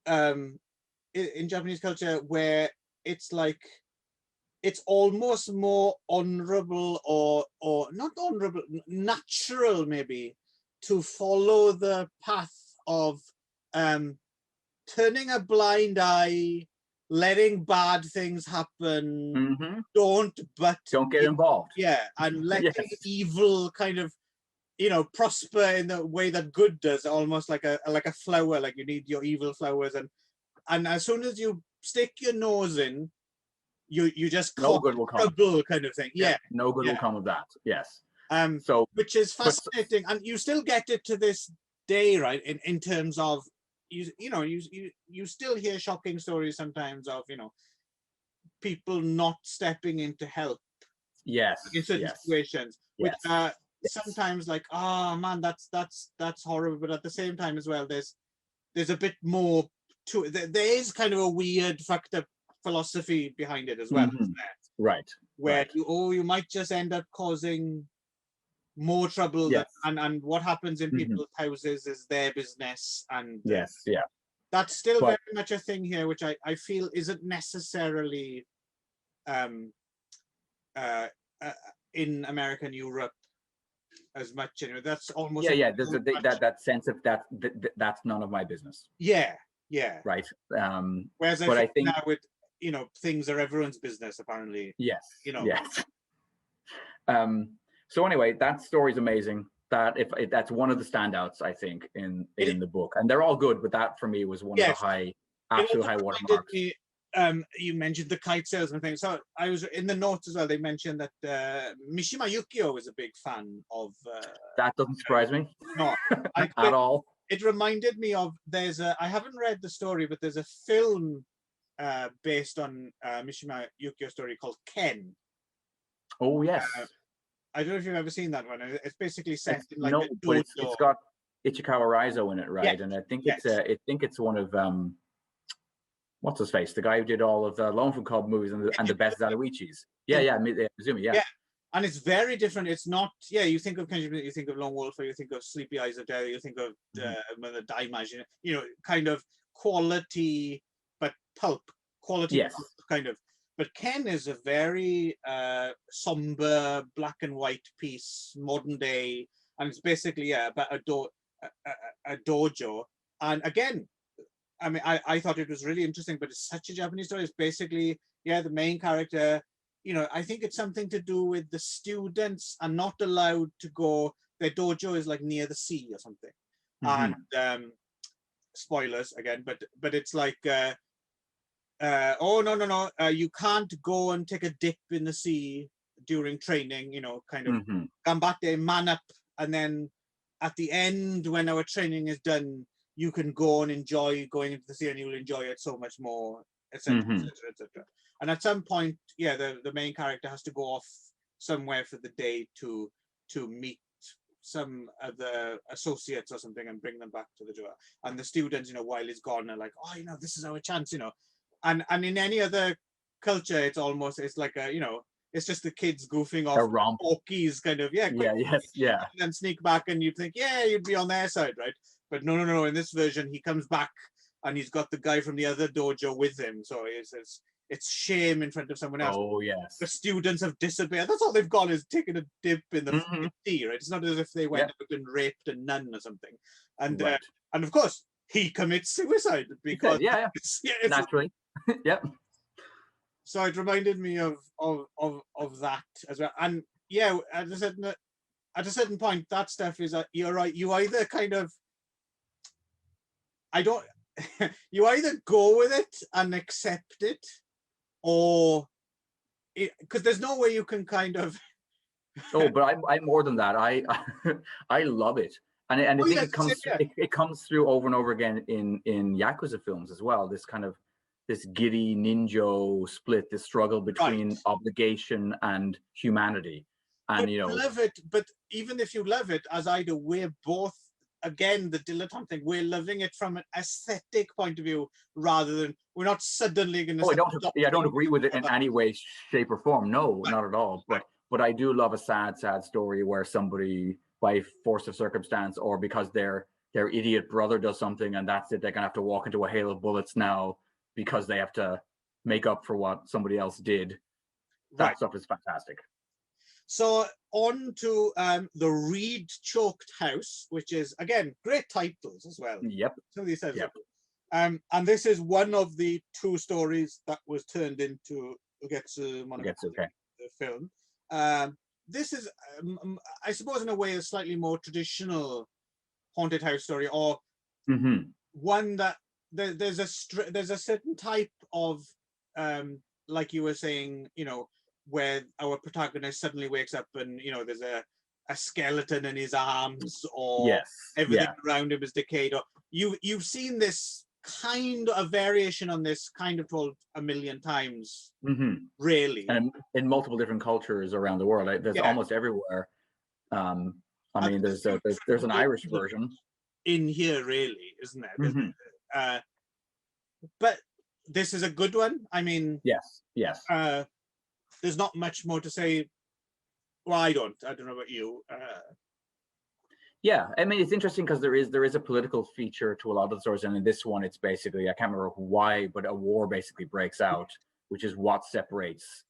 in Japanese culture where it's like it's almost more honorable or not honorable, natural maybe, to follow the path of turning a blind eye, letting bad things happen, don't get involved. Yeah, and letting evil kind of, you know, prosper in the way that good does, almost like a flower, like you need your evil flowers, and as soon as you stick your nose in, you just no good will come. Trouble kind of thing. Yeah. No good will come of that. Yes. So which is fascinating, and you still get it to this day, right? In terms of you still hear shocking stories sometimes of, you know, people not stepping in to help. Yes. In certain situations, which sometimes like, oh man, that's horrible, but at the same time as well, there's a bit more to it. There is kind of a weird, fucked up philosophy behind it as well, isn't there? Right. Where you might just end up causing more trouble, and what happens in people's houses is their business, and that's still very much a thing here, which I feel isn't necessarily in American Europe as much. Anyway, that's almost there's that sense of that's none of my business. Right. Whereas I think now with, you know, things are everyone's business apparently. Yes. You know. Yes. So anyway, that story's amazing. That's one of the standouts, I think, in the book, and they're all good, but that for me was one of the absolute high watermarks. You mentioned the kite salesman thing. So I was in the notes as well. They mentioned that Mishima Yukio was a big fan of. That doesn't surprise me. No, at all. It reminded me of I haven't read the story, but there's a film based on Mishima Yukio's story called Ken. Oh yes. I don't know if you've ever seen that one. It's basically set in like but it's got Ichikawa Raizo in it, right? Yes. And I think it's one of what's his face, the guy who did all of the Lone Wolf Cub movies and the best Zatoichis. Mizumi. Yeah. And it's very different. It's not. Yeah, you think of Kenji, you think of Lone Wolf, or you think of Sleepy Eyes of Death, you think of the Daimaj, you know, kind of quality, but pulp quality, pulp, kind of. But Ken is a very somber, black and white piece, modern day, and it's basically about a dojo. And again, I mean, I thought it was really interesting, but it's such a Japanese story. It's basically, the main character, you know, I think it's something to do with the students are not allowed to go. Their dojo is like near the sea or something. And spoilers again, but it's like. No, you can't go and take a dip in the sea during training, you know, kind of gambate, man up, and then at the end when our training is done, you can go and enjoy going into the sea, and you'll enjoy it so much more, etc. And at some point, the main character has to go off somewhere for the day to meet some of the associates or something and bring them back to the dojo. And the students, you know, while he's gone, are like, oh, you know, this is our chance, you know. And in any other culture, it's like a, it's just the kids goofing off, a romp, Porkies kind of, yeah, yes, yeah, and then sneak back, and you'd think, yeah, you'd be on their side, right? But no. In this version, he comes back, and he's got the guy from the other dojo with him, so it's shame in front of someone else. Oh yes. The students have disappeared. That's all they've got, is taking a dip in the tea, right? It's not as if they went out and raped a nun or something. And and of course he commits suicide because it's naturally. Yep. So it reminded me of that as well. And yeah, at a certain point, that stuff is you're right. You either kind of you either go with it and accept it, or because there's no way you can kind of oh, but I'm more than that. I I love it, and I think it comes through over and over again in Yakuza films as well. This kind of giddy ninja split, this struggle between obligation and humanity, and I love it. But even if you love it, as I do, we're both, again, the dilettante thing, we're loving it from an aesthetic point of view rather than, we're not suddenly going to... I don't agree with it in any way, shape or form. No, not at all. But I do love a sad story where somebody, by force of circumstance or because their idiot brother does something and that's it, they're going to have to walk into a hail of bullets now because they have to make up for what somebody else did. That stuff is fantastic. So on to the Reed Choked House, which is, again, great titles as well. Yep. Some of these titles. Yep. And this is one of the two stories that was turned into Ugetsu Monogatari, the film. This is, I suppose, in a way, a slightly more traditional haunted house story, or one that there's a certain type of, like you were saying, where our protagonist suddenly wakes up and there's a skeleton in his arms, or everything around him is decayed, or you've seen this kind of variation on this kind of told a million times, really, and in multiple different cultures around the world. There's almost everywhere. I mean, there's an Irish version in here, really, isn't there? But this is a good one. I mean, yes. There's not much more to say. Well, I don't know about you. Yeah, I mean, it's interesting because there is a political feature to a lot of the stories, and in this one, it's basically, I can't remember why, but a war basically breaks out, which is what separates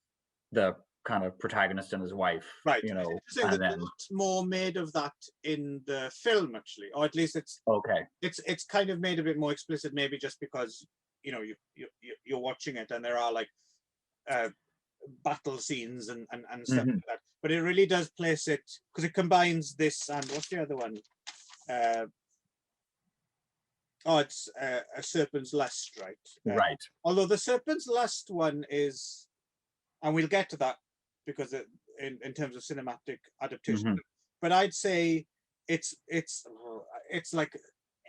the kind of protagonist and his wife, right? And then more made of that in the film, actually, or at least it's It's kind of made a bit more explicit, maybe just because you're watching it and there are like battle scenes and stuff like that. But it really does place it, because it combines this and what's the other one? It's a Serpent's Lust, right? Right. Although the Serpent's Lust one is, and we'll get to that because in terms of cinematic adaptation, but I'd say it's like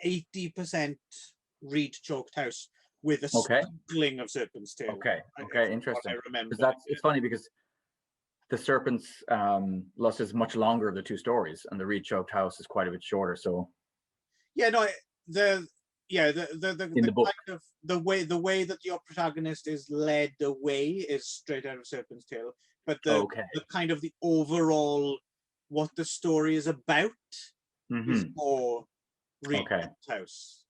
80% Reed Choked House with a sprinkling of Serpent's Tail. Okay, interesting. I remember. It's funny because the Serpent's Lust is much longer of the two stories, and the Reed Choked House is quite a bit shorter. So the book, kind of the way that your protagonist is led away is straight out of Serpent's Tail, but the kind of the overall what the story is about is more Reed Choked House.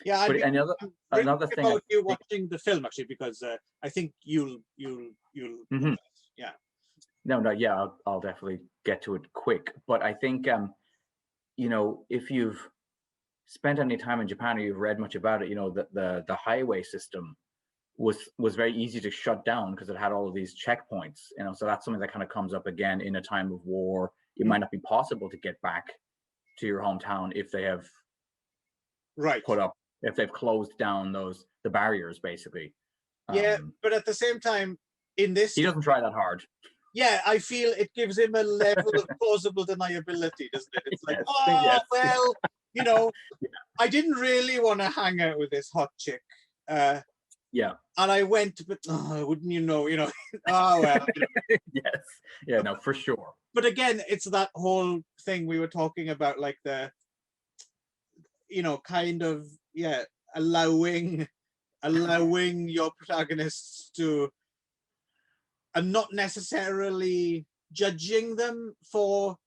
Yeah, but another thing about you watching the film, actually, because I think you'll I'll definitely get to it quick. But I think if you've spent any time in Japan or you've read much about it, the highway system was very easy to shut down because it had all of these checkpoints. So that's something that kind of comes up again in a time of war. It might not be possible to get back to your hometown if they have if they've closed down the barriers, basically. But at the same time, in this, he doesn't try that hard. Yeah, I feel it gives him a level of plausible deniability, doesn't it? It's like, I didn't really want to hang out with this hot chick. And I went, but wouldn't you know? Oh well. Yes, yeah, no, for sure. But again, it's that whole thing we were talking about, like the, kind of allowing allowing your protagonists to, and not necessarily judging them for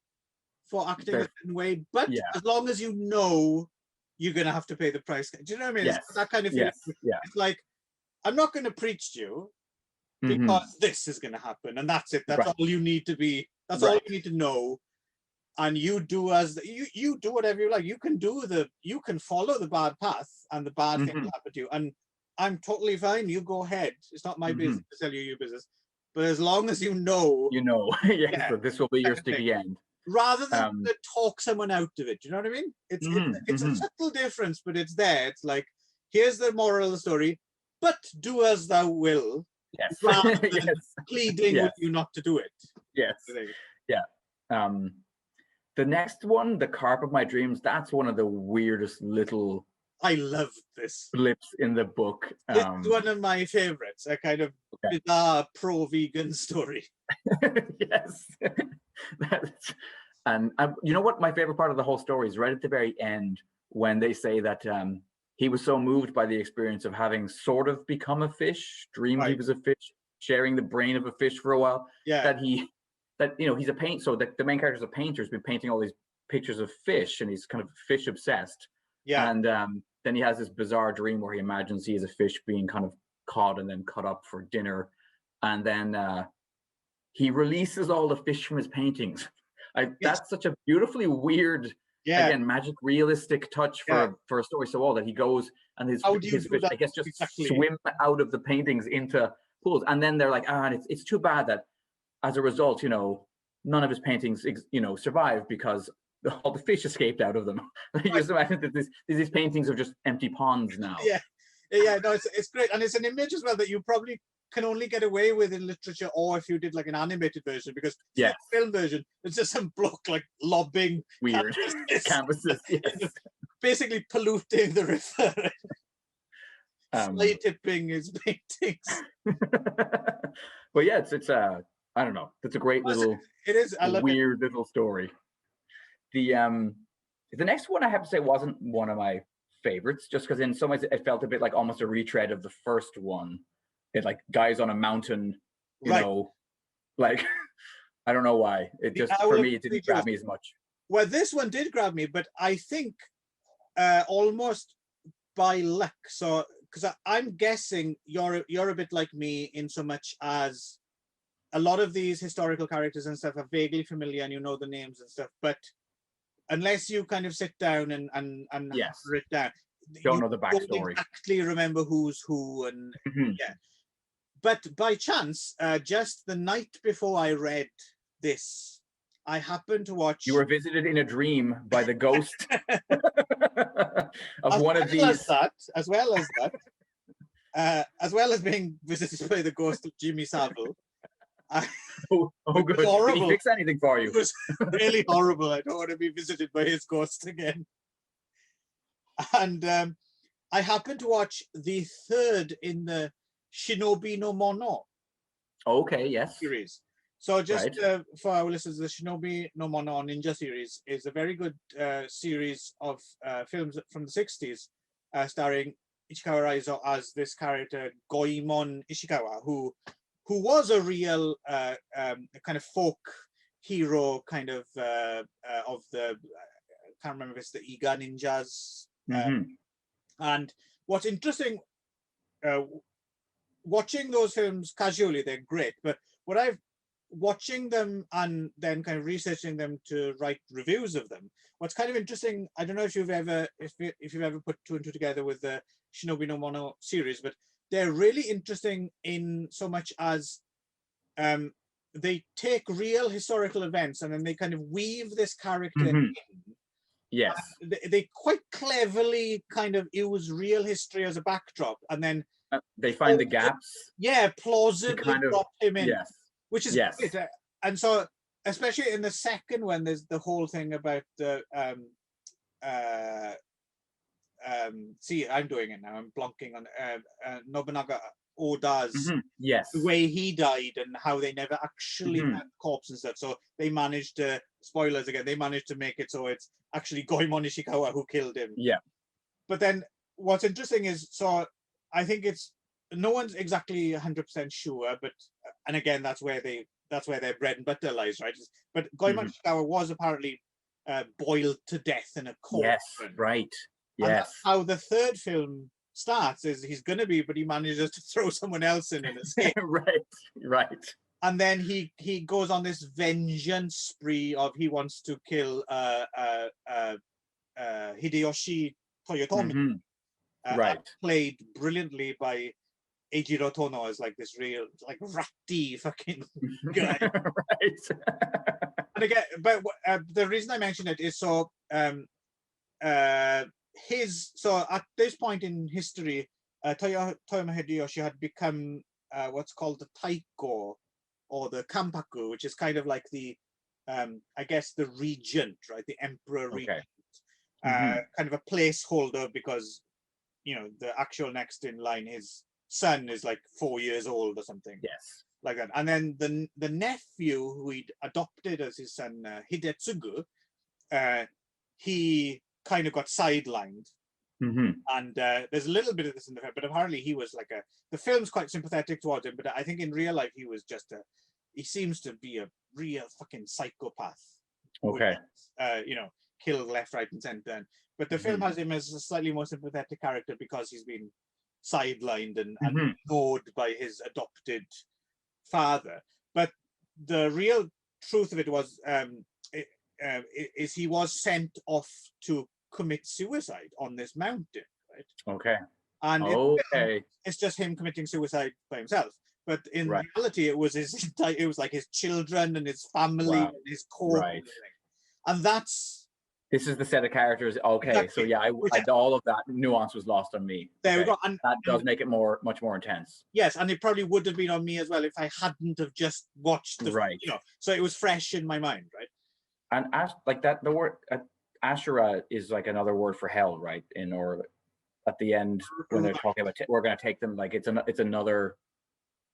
acting a certain way, but as long as you know you're going to have to pay the price. Do you know what I mean? Yes. It's that kind of feeling. Yes. Yeah. It's like, I'm not going to preach to you because this is going to happen, and that's it. That's all you need to be. That's all you need to know. And you do as you do whatever you like. You can follow the bad path, and the bad thing will happen to you. And I'm totally fine. You go ahead. It's not my business to tell you your business. But as long as you know, so this will be your sticky end. Rather than to talk someone out of it, do you know what I mean? It's a subtle difference, but it's there. It's like, here's the moral of the story, but do as thou will. Yes. Rather than pleading with you not to do it. Yes. Yeah. The next one, The Carp of My Dreams, that's one of the weirdest little... I love this. ...blips in the book. It's one of my favorites, a kind of bizarre pro-vegan story. Yes. And you know what my favorite part of the whole story is? Right at the very end, when they say that he was so moved by the experience of having sort of become a fish, dreamed he was a fish, sharing the brain of a fish for a while, that he's a paint. So the main character's a painter, has been painting all these pictures of fish, and he's kind of fish obsessed. Yeah. And then he has this bizarre dream where he imagines he is a fish being kind of caught and then cut up for dinner, and then he releases all the fish from his paintings. That's such a beautifully weird, again, magic realistic touch for a story so old, that he goes and his fish, I guess, just swim out of the paintings into pools. And then they're like, and it's too bad that as a result, none of his paintings, survive because all the fish escaped out of them. You just imagine that these paintings are just empty ponds now. No, it's great. And it's an image as well that you probably can only get away with in literature, or if you did like an animated version, because the film version, it's just some bloke like lobbing weird canvases, basically polluting the river, slay tipping his paintings. But yeah, it's I don't know, it's a great little, it is a weird little story. The next one I have to say wasn't one of my favorites, just because in some ways it felt a bit like almost a retread of the first one. It like guys on a mountain, you know, like I don't know why. It just, for me, it didn't grab me as much. Well, this one did grab me, but I think almost by luck. So, because I'm guessing you're a bit like me in so much as a lot of these historical characters and stuff are vaguely familiar and you know the names and stuff, but unless you kind of sit down and write it down, don't know the backstory. Don't exactly remember who's who and But by chance, just the night before I read this, I happened to watch... You were visited in a dream by the ghost of one of these. As well as being visited by the ghost of Jimmy Savile. Good. Did he fix anything for you? It was really horrible. I don't want to be visited by his ghost again. And I happened to watch the third in the Shinobi no Mono. Okay, yes. Series. So just for our listeners, the Shinobi no Mono Ninja series is a very good series of films from the 60s, starring Ichikawa Raizo as this character Goemon Ishikawa, who was a real kind of folk hero, kind of the I can't remember if it's the Iga Ninjas. And what's interesting, watching those films casually, they're great, but watching them and then kind of researching them to write reviews of them, what's kind of interesting, I don't know if you've ever put two and two together with the Shinobi no Mono series, but they're really interesting in so much as they take real historical events and then they kind of weave this character in. Yes. They quite cleverly kind of use real history as a backdrop, and then they find the gaps. Yeah, plausibly kind of drop him in. Yes. Which is great. And so, especially in the second one, there's the whole thing about the see, I'm doing it now. I'm blunking on Nobunaga Oda's the way he died and how they never actually had corpse and stuff. So they managed to, spoilers again, they managed to make it so it's actually Goemon Ishikawa who killed him. Yeah. But then what's interesting is, so I think it's no one's exactly 100% sure, but and again that's where their bread and butter lies, right? But Goemon Ishikawa was apparently boiled to death in a cauldron. Yes, right. Yes. And that's how the third film starts. Is he's going to be, but he manages to throw someone else in and escape. Right. And then he goes on this vengeance spree of he wants to kill Hideyoshi Toyotomi, right, played brilliantly by Eijiro Tono as like this real like ratty fucking guy. Right. And again, but the reason I mention it is so at this point in history, Toyama Hideyoshi had become what's called the Taiko or the Kampaku, which is kind of like the I guess the regent, right? The emperor regent. Kind of a placeholder because the actual next in line, his son is like 4 years old or something. Yes. Like that. And then the nephew who he'd adopted as his son, Hidetsugu, he kind of got sidelined. And there's a little bit of this in the film, but apparently he was like the film's quite sympathetic towards him, but I think in real life he was just he seems to be a real fucking psychopath. Okay. Killed left, right, and center. But the film has him as a slightly more sympathetic character because he's been sidelined and ignored by his adopted father. But the real truth of it was is he was sent off to commit suicide on this mountain, right? Okay. And it's just him committing suicide by himself. But in reality, it was like his children and his family and his core. Right. And this is the set of characters. Okay, exactly. So I all of that nuance was lost on me. There we go. And that does make it much more intense. Yes, and it probably would have been on me as well if I hadn't have just watched the so it was fresh in my mind, right? And the word Ashura is like another word for hell, right? Or at the end when they're talking about we're going to take them, like it's another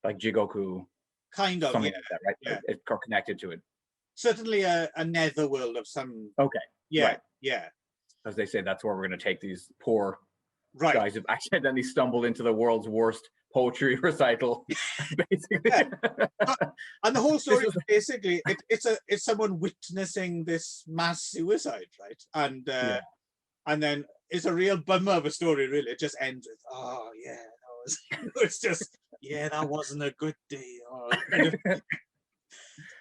like Jigoku, kind of something like that, right? Yeah. It's connected to it. Certainly a netherworld of some. Okay. Yeah. As they say, that's where we're going to take these poor guys who've accidentally stumbled into the world's worst poetry recital, basically. And the whole story is basically it's someone witnessing this mass suicide, right? And then it's a real bummer of a story, really. It just ends with it's just that wasn't a good day.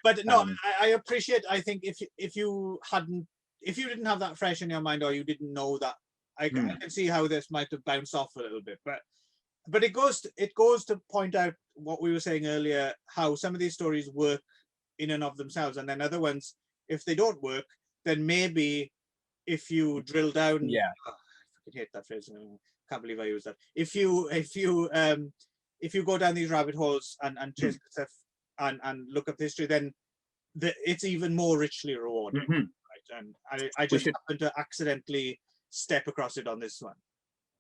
But no, I appreciate. I think if you didn't have that fresh in your mind, or you didn't know that, I can see how this might have bounced off a little bit. But it goes to point out what we were saying earlier, how some of these stories work in and of themselves, and then other ones, if they don't work, then maybe if you drill down. I fucking hate that phrase. I can't believe I used that. If you go down these rabbit holes and chase stuff and look up history, then it's even more richly rewarding. Right? And I just happened to accidentally step across it on this one.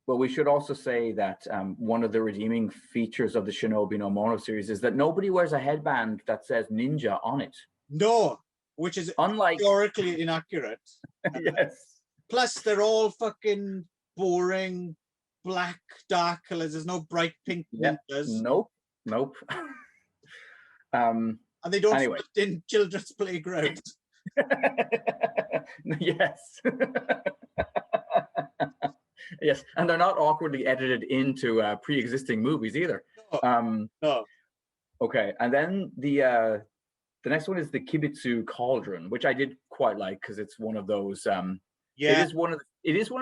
Well, we should also say that one of the redeeming features of the Shinobi no Mono series is that nobody wears a headband that says ninja on it. No, which is historically inaccurate. Yes. Plus, they're all fucking boring, black, dark colors. There's no bright pink ninjas. Nope. And they don't fit in children's playgrounds. Yes. Yes, and they're not awkwardly edited into pre-existing movies either. No. Okay, and then the next one is the Kibitsu Cauldron, which I did quite like because it's one of those. It is one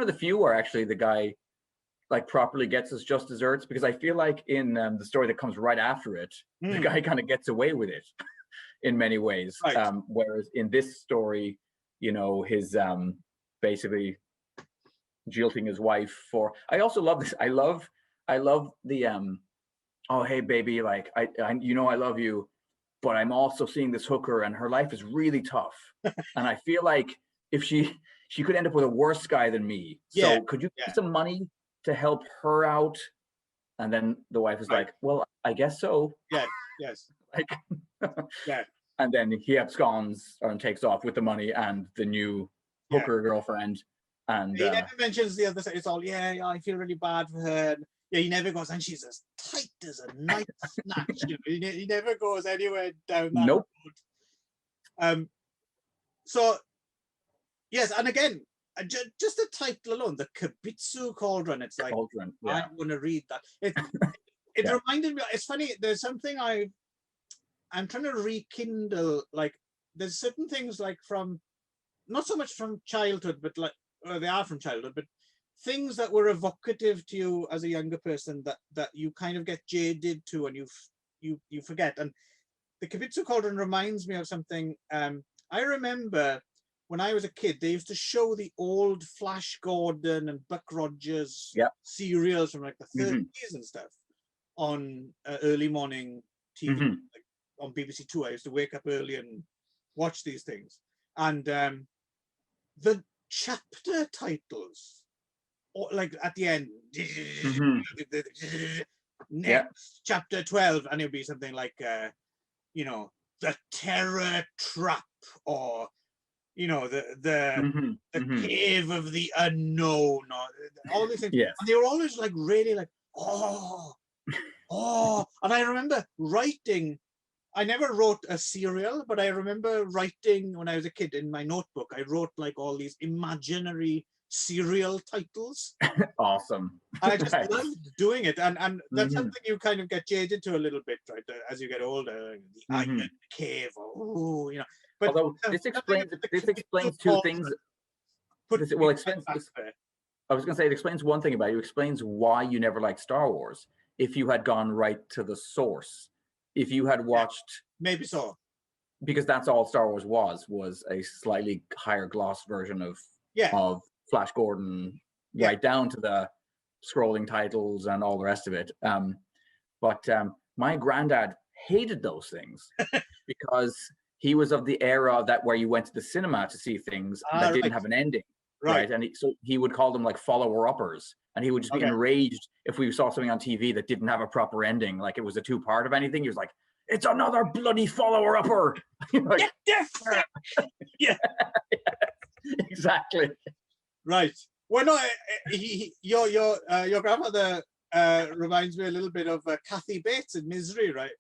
of the few where actually the guy like properly gets his just desserts, because I feel like in the story that comes right after it, the guy kind of gets away with it in many ways. Right. Whereas in this story, his basically jilting his wife for. I also love this. I love the oh hey baby, like I I love you, but I'm also seeing this hooker and her life is really tough, and I feel like if she could end up with a worse guy than me. So could you get some money to help her out? And then the wife is like, well, I guess so. Yes. Like, and then he absconds and takes off with the money and the new hooker girlfriend. And he never mentions the other side. It's all I feel really bad for her. Yeah, he never goes, and she's as tight as a knife snatch. He never goes anywhere down that road. So yes, and again, just the title alone, the Kibitsu Cauldron. It's like Cauldron, I want to read that. It reminded me. It's funny. There's something I'm trying to rekindle. Like there's certain things like from not so much from childhood, but like they are from childhood, but things that were evocative to you as a younger person that you kind of get jaded to and you forget. And the Kibitsu Cauldron reminds me of something. I remember when I was a kid, they used to show the old Flash Gordon and Buck Rogers serials from like the 30s and stuff on early morning TV, like on BBC Two. I used to wake up early and watch these things. And the chapter titles, or like at the end, next chapter 12, and it'll be something like, the Terror Trap, or the Cave of the Unknown, or all these things. Yes. And they were always like really like, oh. And I remember writing. I never wrote a serial, but I remember writing when I was a kid in my notebook. I wrote like all these imaginary serial titles. Awesome. And I just loved doing it. And that's something you kind of get jaded to a little bit, right? As you get older, the Iron Cave, But although this explains two things. I was going to say it explains one thing about you. It explains why you never liked Star Wars. If you had gone right to the source, if you had watched, maybe so, because that's all Star Wars was a slightly higher gloss version of Flash Gordon, right down to the scrolling titles and all the rest of it. But my granddad hated those things because he was of the era where you went to the cinema to see things that didn't have an ending. Right. And so he would call them like follower-uppers. And he would just be enraged if we saw something on TV that didn't have a proper ending, like it was a two-part of anything. He was like, it's another bloody follower-upper. Like, get different. Exactly. Right. Well, no, your grandmother reminds me a little bit of Kathy Bates in Misery, right?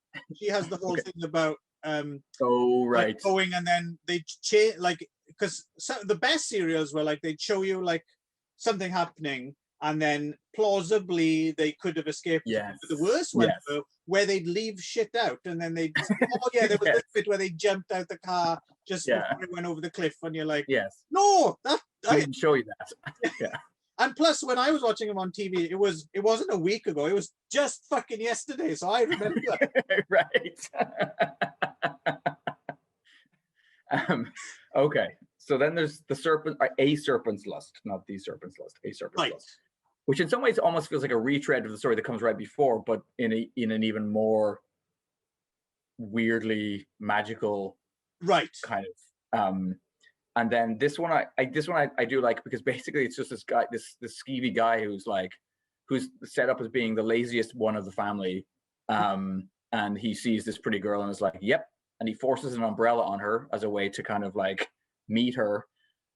She has the whole thing about like going, and then they change, like, because the best serials were like they'd show you like something happening, and then plausibly they could have escaped. The worst one where they'd leave shit out, and then they'd there was this bit where they jumped out the car just before it went over the cliff, and you're like, no, I didn't show you that. And plus, when I was watching them on TV, it wasn't a week ago. It was just fucking yesterday. So I remember. Right. Okay. So then there's a serpent's lust, not the serpent's lust, a serpent's lust, which in some ways almost feels like a retread of the story that comes right before, but in an even more weirdly magical kind of. And then this one I do like, because basically it's just this guy, this skeevy guy who's set up as being the laziest one of the family, and he sees this pretty girl and is like, yep, and he forces an umbrella on her as a way to kind of like meet her,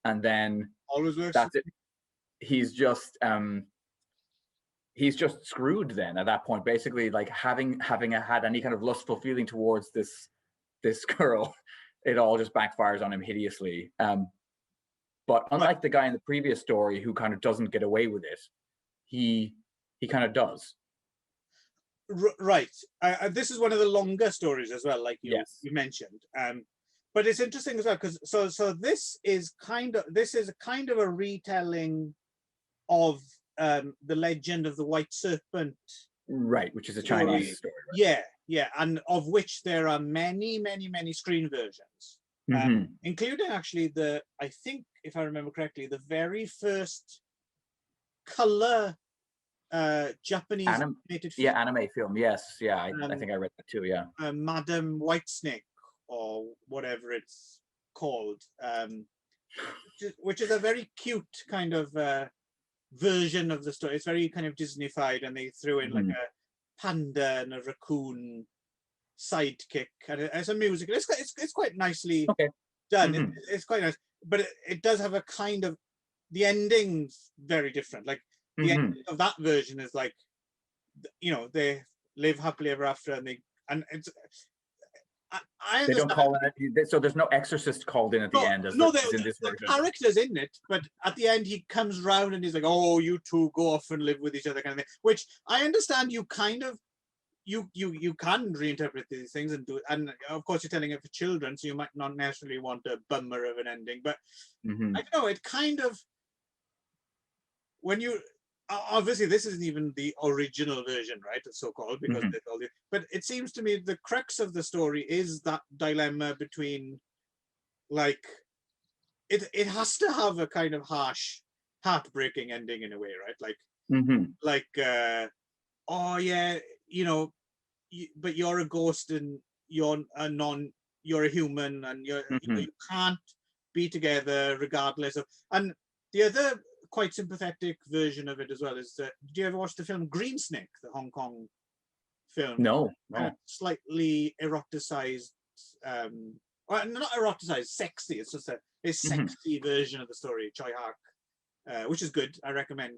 and then that's it. He's just screwed then at that point, basically, like having had any kind of lustful feeling towards this girl. It all just backfires on him hideously. But unlike the guy in the previous story who kind of doesn't get away with it, he kind of does. Right. This is one of the longer stories as well, like you mentioned. But it's interesting as well, because so this is kind of a retelling of the legend of the White Serpent. Right, which is a Chinese story. Right? Yeah, and of which there are many, many, many screen versions, including actually I think, if I remember correctly, the very first color Japanese animated film. Anime film. Yes, I think I read that too. Yeah, Madam Whitesnake, or whatever it's called, which is a very cute kind of version of the story. It's very kind of Disney-fied, and they threw in like a panda and a raccoon sidekick, and it's a musical. It's quite nicely done. It's quite nice, but it does have a kind of, the ending's very different. Like the ending of that version is like they live happily ever after, and it's. I they don't understand. call it, so there's no exorcist called in at the end as in this version. The character's in it, but at the end he comes round and he's like, "Oh, you two go off and live with each other," kind of thing. Which I understand. You kind of you can reinterpret these things and do it, and of course you're telling it for children, so you might not necessarily want a bummer of an ending. But I don't know. It kind of, when you obviously this isn't even the original version, right? It's so-called because but it seems to me the crux of the story is that dilemma between, like, it has to have a kind of harsh, heartbreaking ending in a way, right? Like oh yeah, but you're a ghost and you're a human, and you can't be together regardless of. And the other quite sympathetic version of it as well is that, did you ever watch the film Green Snake, the Hong Kong film? No. Slightly eroticized, well, not eroticized, sexy. It's just a sexy version of the story, Choi Hark, which is good. I recommend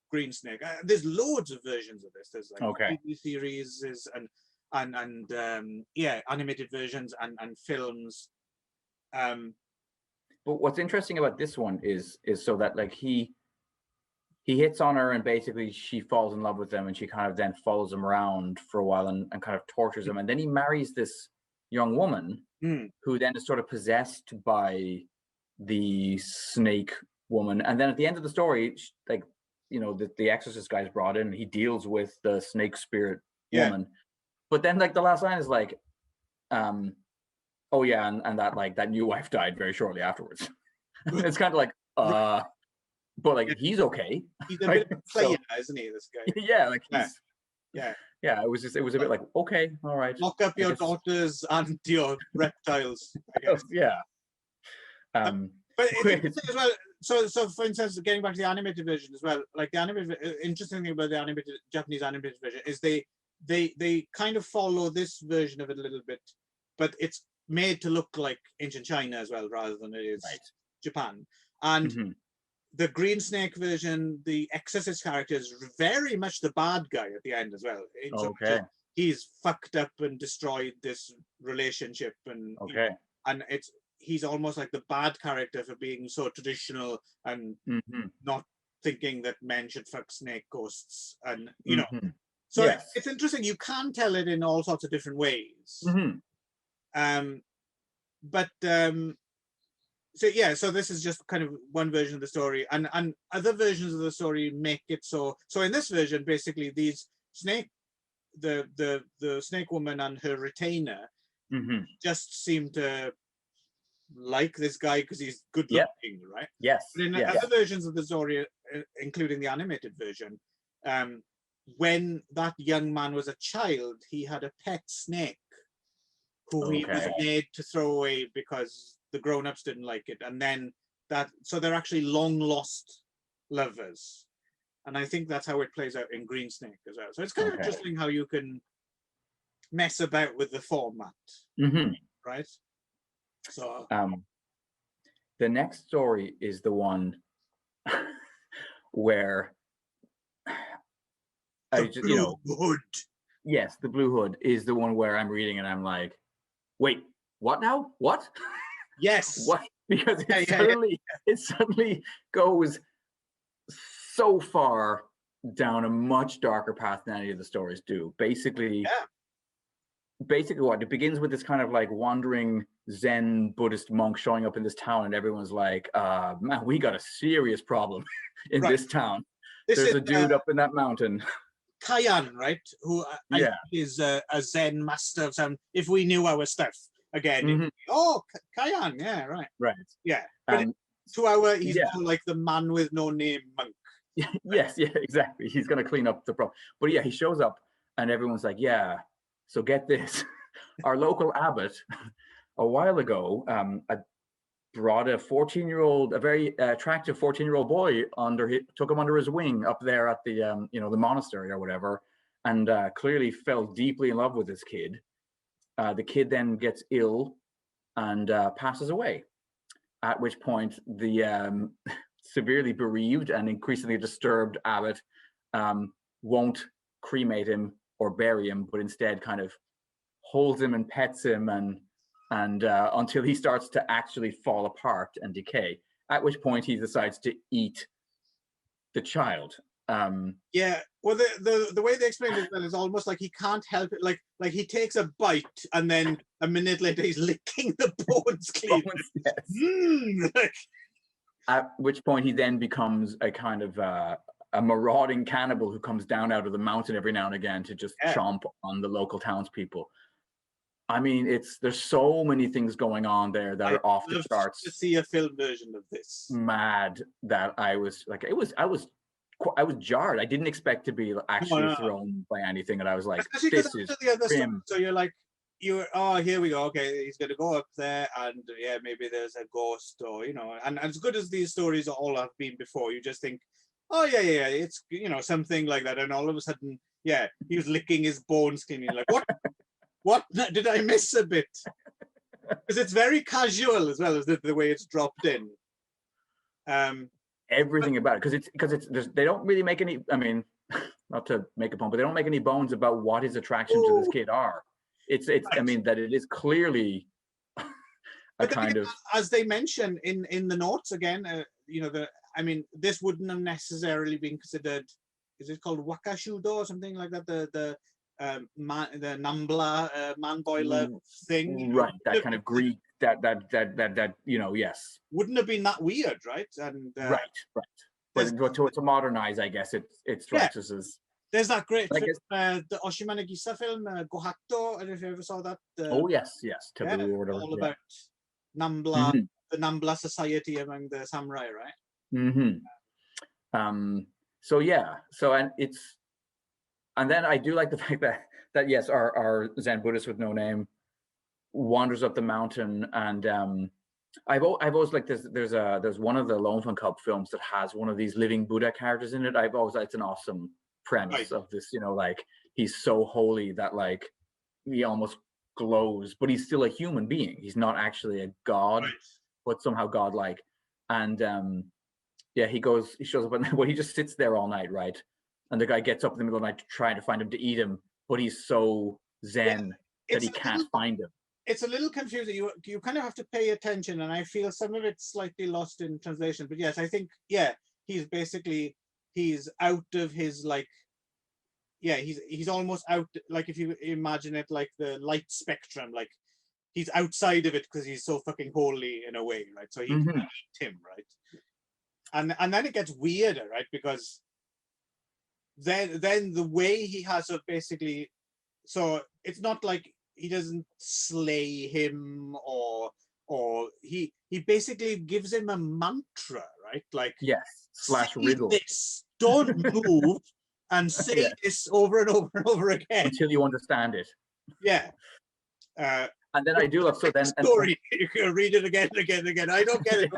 Green Snake. There's loads of versions of this. There's like TV series and animated versions and films. But what's interesting about this one is so that, like, he hits on her and basically she falls in love with him, and she kind of then follows him around for a while and kind of tortures him, and then he marries this young woman who then is sort of possessed by the snake woman, and then at the end of the story, like, the exorcist guy's brought in, he deals with the snake spirit woman, but then, like, the last line is like, oh yeah, and that, like, that new wife died very shortly afterwards. It's kind of like, but like, he's okay. He's a bit of a player, isn't he, this guy? Yeah, like it was a bit like, okay, all right, lock up your daughters and your reptiles, I guess. But it's as well. So for instance, getting back to the animated version as well, like the interesting thing about the Japanese animated version is they kind of follow this version of it a little bit, but it's made to look like ancient China as well, rather than it is Japan. And the Green Snake version, the exorcist character is very much the bad guy at the end as well. He's fucked up and destroyed this relationship, and he's almost like the bad character for being so traditional and not thinking that men should fuck snake ghosts, and so it's interesting. You can tell it in all sorts of different ways. So this is just kind of one version of the story, and other versions of the story make it so in this version, basically, these the snake woman and her retainer just seem to like this guy because he's good looking, right? But in other versions of the story, including the animated version, when that young man was a child, he had a pet snake who he was made to throw away because the grown-ups didn't like it, and then so they're actually long lost lovers, and I think that's how it plays out in Green Snake as well. So it's kind of interesting how you can mess about with the format, right? So the next story is the one where Blue Hood. Yes, the Blue Hood is the one where I'm reading and I'm like, wait, what now? What? Yes. What? Because it suddenly goes so far down a much darker path than any of the stories do. Basically what it begins with, this kind of like wandering Zen Buddhist monk showing up in this town, and everyone's like, man, we got a serious problem in this town. There's a dude up in that mountain. Kayan, right? Who is a Zen master of some. If we knew our stuff again, Kayan, right. But he's more like the man with no name monk. Yes, exactly. He's gonna clean up the problem. But he shows up, and everyone's like, so get this, our local abbot a while ago brought a 14-year-old, a very attractive 14-year-old boy took him under his wing up there at the the monastery or whatever, and clearly fell deeply in love with this kid. The kid then gets ill and passes away, at which point the severely bereaved and increasingly disturbed abbot won't cremate him or bury him, but instead kind of holds him and pets him and until he starts to actually fall apart and decay, at which point he decides to eat the child. Yeah, well, the way they explained it is almost like he can't help it. Like he takes a bite and then a minute later he's licking the bones clean. Yes. At which point he then becomes a kind of a marauding cannibal who comes down out of the mountain every now and again to just chomp on the local townspeople. I mean, there's so many things going on there that are off the charts. To see a film version of this. Mad that I was like, I was jarred. I didn't expect to be actually thrown by anything, and I was like, especially this is the other stuff. So you're like, here we go. Okay, he's gonna go up there, and yeah, maybe there's a ghost, or and as good as these stories all have been before, you just think, oh yeah, it's something like that, and all of a sudden, yeah, he was licking his bones clean. You're like, what? What did I miss a bit? Because it's very casual as well as the way it's dropped in. Everything about it, because they don't really make any. I mean, not to make a point, but they don't make any bones about what his attractions to this kid are. It's. Right. I mean, that it is clearly a kind of, as they mention in the notes again. I mean, this wouldn't have necessarily been considered. Is it called wakashudo or something like that? The Nambla man boiler thing, right? That kind of Greek, that yes, wouldn't have been that weird, right? And right. But to modernize, I guess it strikes us as. There's that great film, the Oshima Nagisa film, Gohatto. I don't know if you ever saw that. Oh yes, Taboo or whatever. All about Nambla, the Nambla society among the samurai, right? And then I do like the fact that yes, our Zen Buddhist with no name wanders up the mountain, and I've always liked this. There's one of the Lone Cub films that has one of these living Buddha characters in it. I've always it's an awesome premise of this. Like he's so holy that like he almost glows, but he's still a human being. He's not actually a god, but somehow godlike. And he shows up, and he just sits there all night, right? And the guy gets up in the middle of the night trying to find him to eat him, but he's so zen that he can't find him. It's a little confusing. You kind of have to pay attention, and I feel some of it's slightly lost in translation. But yes, I think he's out of his he's almost out. Like if you imagine it like the light spectrum, like he's outside of it because he's so fucking holy in a way, right? So he can eat him, right? And then it gets weirder, right? Because then the way he has of basically, so it's not like he doesn't slay him or he basically gives him a mantra, right? Like / riddle. This, don't move and say this over and over and over again until you understand it. Yeah. And then I do love story. You can read it again and again and again. I don't get it.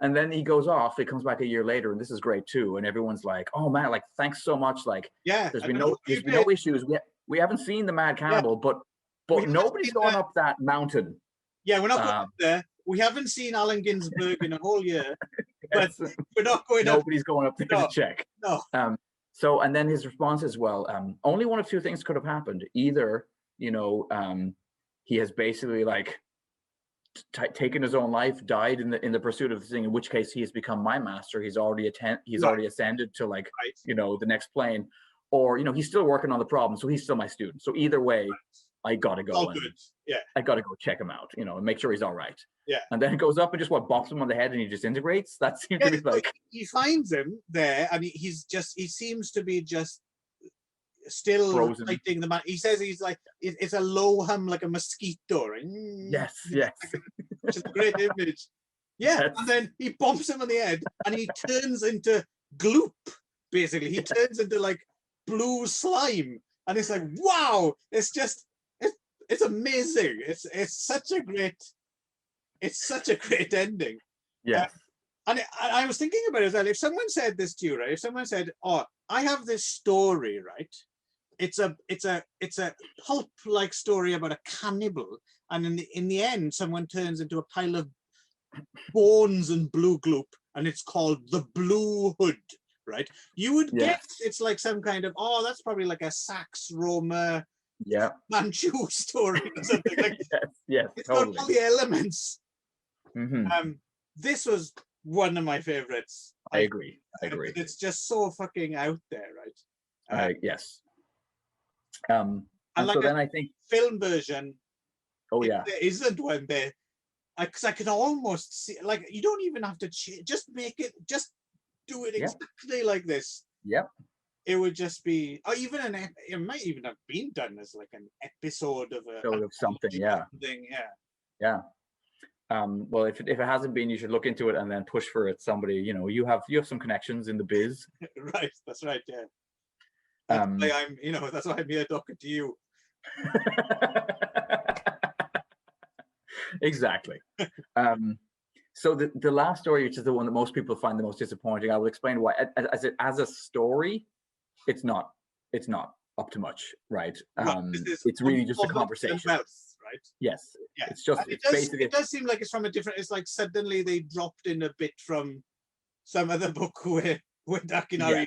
And then he goes off. He comes back a year later, and this is great too. And everyone's like, "Oh man, like thanks so much." Like, there's been no issues. We haven't seen the mad cannibal, but nobody's gone up that mountain. Yeah, we're not going up there. We haven't seen Allen Ginsberg in a whole year, but we're not going. Nobody's going up there to check. No. So, and then his response is, well, only one of two things could have happened. Either, he has basically like taken his own life, died in the pursuit of the thing, in which case he has become my master. He's already already ascended to like the next plane, or he's still working on the problem, so he's still my student. So either way, I gotta go. I gotta go check him out, and make sure he's all right. Yeah. And then it goes up and just bops him on the head, and he just integrates. That seems to be like he finds him there, and he seems to be just still frozen. Fighting the man. He says he's like it's a low hum like a mosquito. Right? Yes. Which is a great image. Yeah, yes. And then he bumps him on the head, and he turns into gloop. Basically, he turns into like blue slime, and it's like wow! It's just it's amazing. It's such a great ending. Yeah. And I was thinking about it as well. If someone said this to you, right? If someone said, "Oh, I have this story, right? It's a pulp-like story about a cannibal, and in the end, someone turns into a pile of bones and blue gloop, and it's called the Blue Hood, right? You would guess it's like some kind of, oh, that's probably like a Sax Roma Manchu story or something. Like, yes, it's totally. got all the elements. Mm-hmm. This was one of my favorites. I agree. It's just so fucking out there, right? Yes. And like so then I think film version. Oh yeah. There isn't one there. Because I could almost see, like, you don't even have to just make it, just do it exactly like this. Yep. It would just be, or even it might even have been done as like an episode of something. Yeah. Well, if it hasn't been, you should look into it and then push for it. Somebody, you have some connections in the biz. Right. That's right. Yeah. That's why I'm, that's why I'm here talking to you. Exactly. So the last story, which is the one that most people find the most disappointing, I will explain why. As a story, it's not up to much, right? It's really just a conversation. Wealth, right? Yes. Yeah. It does seem like it's from a different. It's like suddenly they dropped in a bit from some other book where Akinari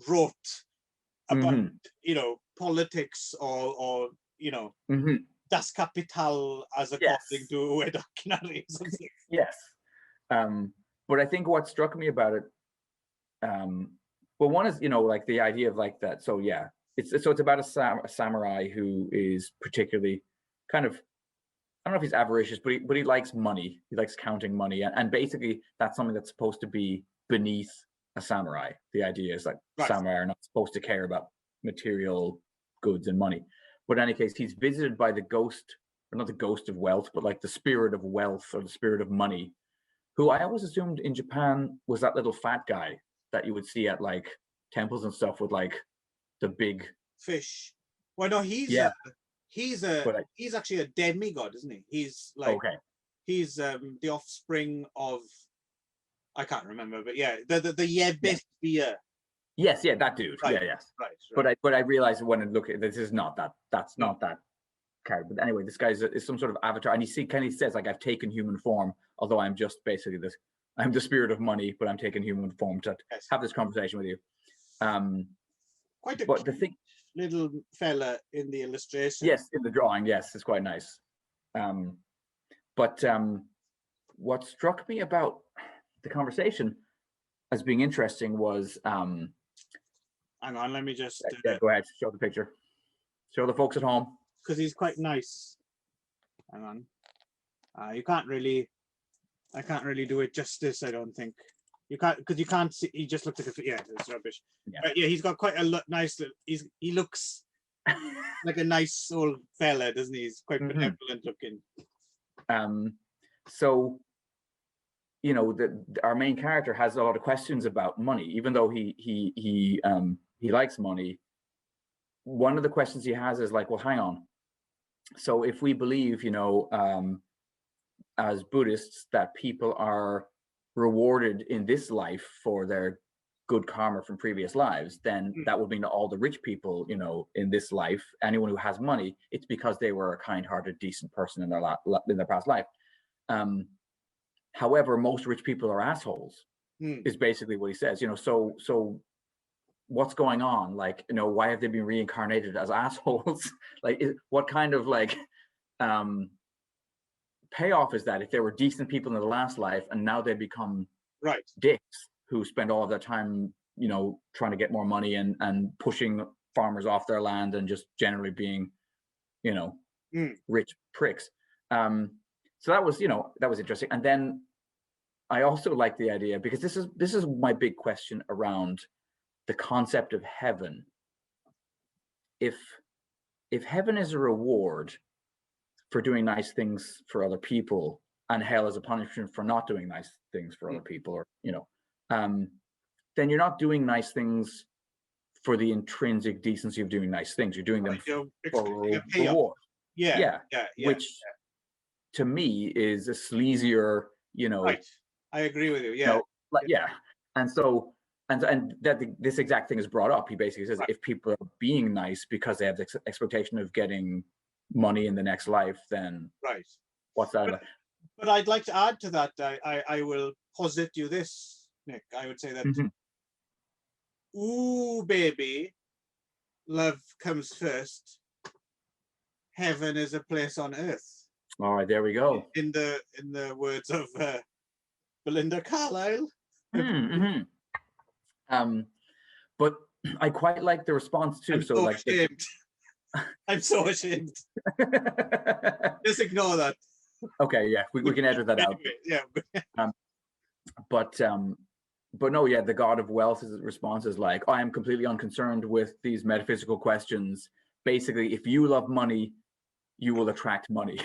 wrote about politics or Das Kapital as according to Ueda Akinari or something. Yes. But I think what struck me about it, well, one is, like the idea of like that. So yeah, it's about a samurai who is particularly kind of, I don't know if he's avaricious, but he likes money. He likes counting money. And basically that's something that's supposed to be beneath a samurai. The idea is like samurai are not supposed to care about material goods and money. But in any case, he's visited by the ghost, or not the ghost of wealth, but like the spirit of wealth or the spirit of money, who I always assumed in Japan was that little fat guy that you would see at like temples and stuff with like the big fish. Well, no, he's actually a demigod, isn't he? He's like he's the offspring of, I can't remember, but yeah, the Yebethia. Yes, that dude. Right. Yeah, yes. Right. But I realized when I look at this is not that. That's not that character. But anyway, this guy is some sort of avatar, and he kind of says like, I've taken human form, although I'm just basically this. I'm the spirit of money, but I'm taking human form to have this conversation with you. Quite a little fella in the illustration. Yes, in the drawing. Yes, it's quite nice. But what struck me about the conversation as being interesting was. Hang on, let me just. Go ahead. Show the picture. Show the folks at home. Because he's quite nice. Hang on. I can't really do it justice. I don't think you can't, because you can't see. He just looks like it's rubbish. Yeah. But yeah, he's got quite a nice. He looks like a nice old fella, doesn't he? He's quite benevolent looking. So, our main character has a lot of questions about money, even though he likes money. One of the questions he has is like, well, hang on. So if we believe, as Buddhists, that people are rewarded in this life for their good karma from previous lives, then that would mean that all the rich people, in this life, anyone who has money, it's because they were a kind-hearted, decent person in their past life. However, most rich people are assholes, is basically what he says. So what's going on? Like, why have they been reincarnated as assholes? Like, what kind of like payoff is that if they were decent people in the last life and now they become dicks who spend all of their time, trying to get more money and pushing farmers off their land and just generally being, rich pricks. So that was interesting. And then I also like the idea, because this is my big question around the concept of heaven. If heaven is a reward for doing nice things for other people, and hell is a punishment for not doing nice things for other people, or then you're not doing nice things for the intrinsic decency of doing nice things. You're doing them for a reward. Which to me is a sleazier, Right. I agree with you. Yeah. And so, and that this exact thing is brought up. He basically says, if people are being nice because they have the expectation of getting money in the next life, then what's that about? But I'd like to add to that. I will posit you this, Nick. I would say that ooh, baby, love comes first. Heaven is a place on earth. All right, there we go. In the words of Belinda Carlisle. But I quite like the response too. I'm so so like ashamed. I'm so ashamed. Just ignore that. Okay, yeah, we can edit that out. Yeah. But no, yeah, the god of wealth's response is like, I am completely unconcerned with these metaphysical questions. Basically, if you love money, you will attract money.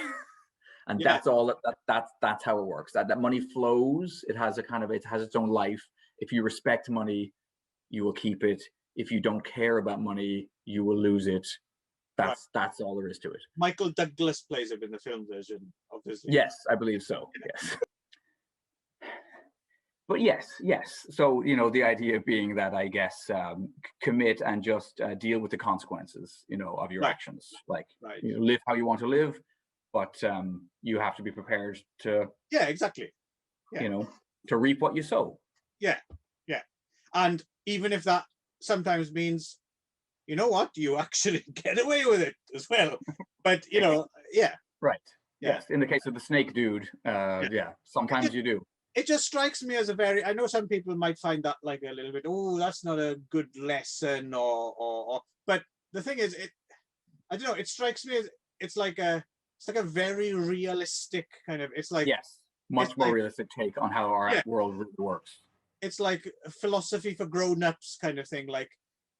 And that's all that's how it works. That money flows. It has its own life. If you respect money, you will keep it. If you don't care about money, you will lose it. That's all there is to it. Michael Douglas plays him in the film version, obviously. Yes, I believe so. Yes. But yes. So, the idea being that, I guess, commit and just deal with the consequences, of your actions. Like, live how you want to live, but you have to be prepared to. Yeah, exactly. Yeah. To reap what you sow. Yeah. And even if that sometimes means, you know what, you actually get away with it as well. But, yeah. Right. Yeah. Yes. In the case of the snake dude, sometimes you do. It just strikes me as I know some people might find that like a little bit, oh, that's not a good lesson but the thing is, I don't know, it strikes me as it's like a very realistic kind of, it's like, yes, much more realistic take on how our world really works. It's like a philosophy for grown-ups kind of thing. Like,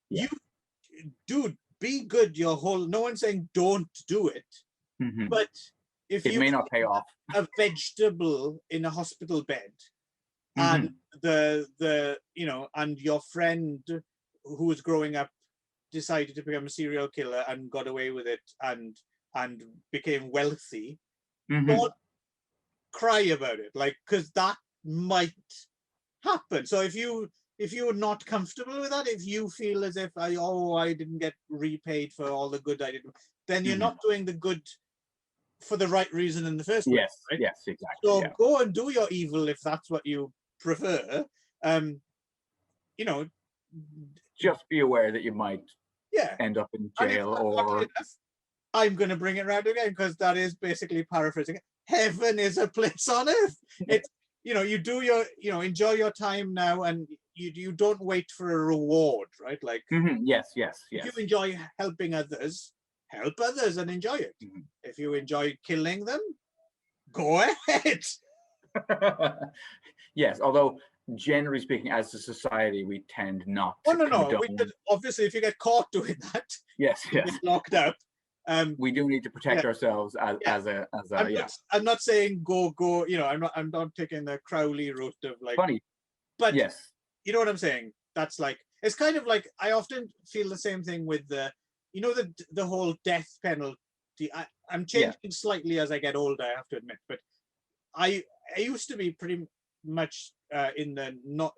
you, dude, be good your whole, no one's saying don't do it, but if it may not pay off. A vegetable in a hospital bed, and and your friend who was growing up decided to become a serial killer and got away with it and became wealthy, don't cry about it, like, because that might happen. So if you're not comfortable with that, if you feel as if I didn't get repaid for all the good I did, then you're not doing the good for the right reason in the first place. Right? Yes, exactly. So go and do your evil if that's what you prefer. Just be aware that you might end up in jail, or I'm going to bring it around again, because that is basically paraphrasing. Heaven is a place on earth. It's, you do your, enjoy your time now, and you don't wait for a reward, right? Like, yes. If you enjoy helping others, help others and enjoy it. If you enjoy killing them, go ahead. Yes, although generally speaking, as a society, we tend not to. No. Obviously, if you get caught doing that, yes, you get locked up. We do need to protect ourselves as a. I'm not saying go. I'm not taking the Crowley route of like. Funny, but yes, you know what I'm saying. That's like, it's kind of like, I often feel the same thing with the whole death penalty. I'm changing slightly as I get older, I have to admit, but I used to be pretty much in the not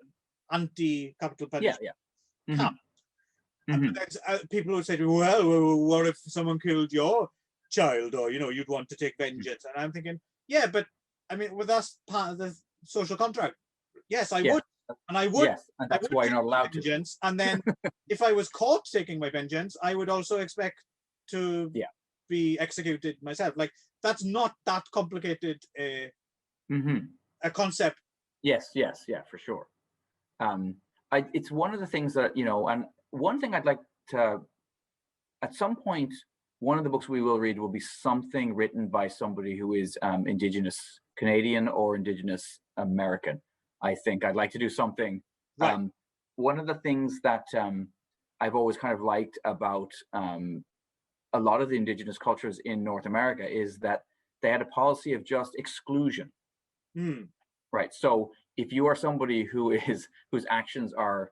anti-capital punishment camp. And people would say to me, well, what if someone killed your child, or you'd want to take vengeance? And I'm thinking, but I mean, well, that's part of the social contract. Yes, I would. And I would. Yes, and that's why you're not allowed vengeance. To. And then if I was caught taking my vengeance, I would also expect to be executed myself. Like, that's not that complicated a concept. Yes, for sure. It's one of the things that, and one thing I'd like to, at some point, one of the books we will read will be something written by somebody who is Indigenous Canadian or Indigenous American. I think I'd like to do something. Right. One of the things that I've always kind of liked about a lot of the Indigenous cultures in North America is that they had a policy of just exclusion. Right. So if you are somebody whose actions are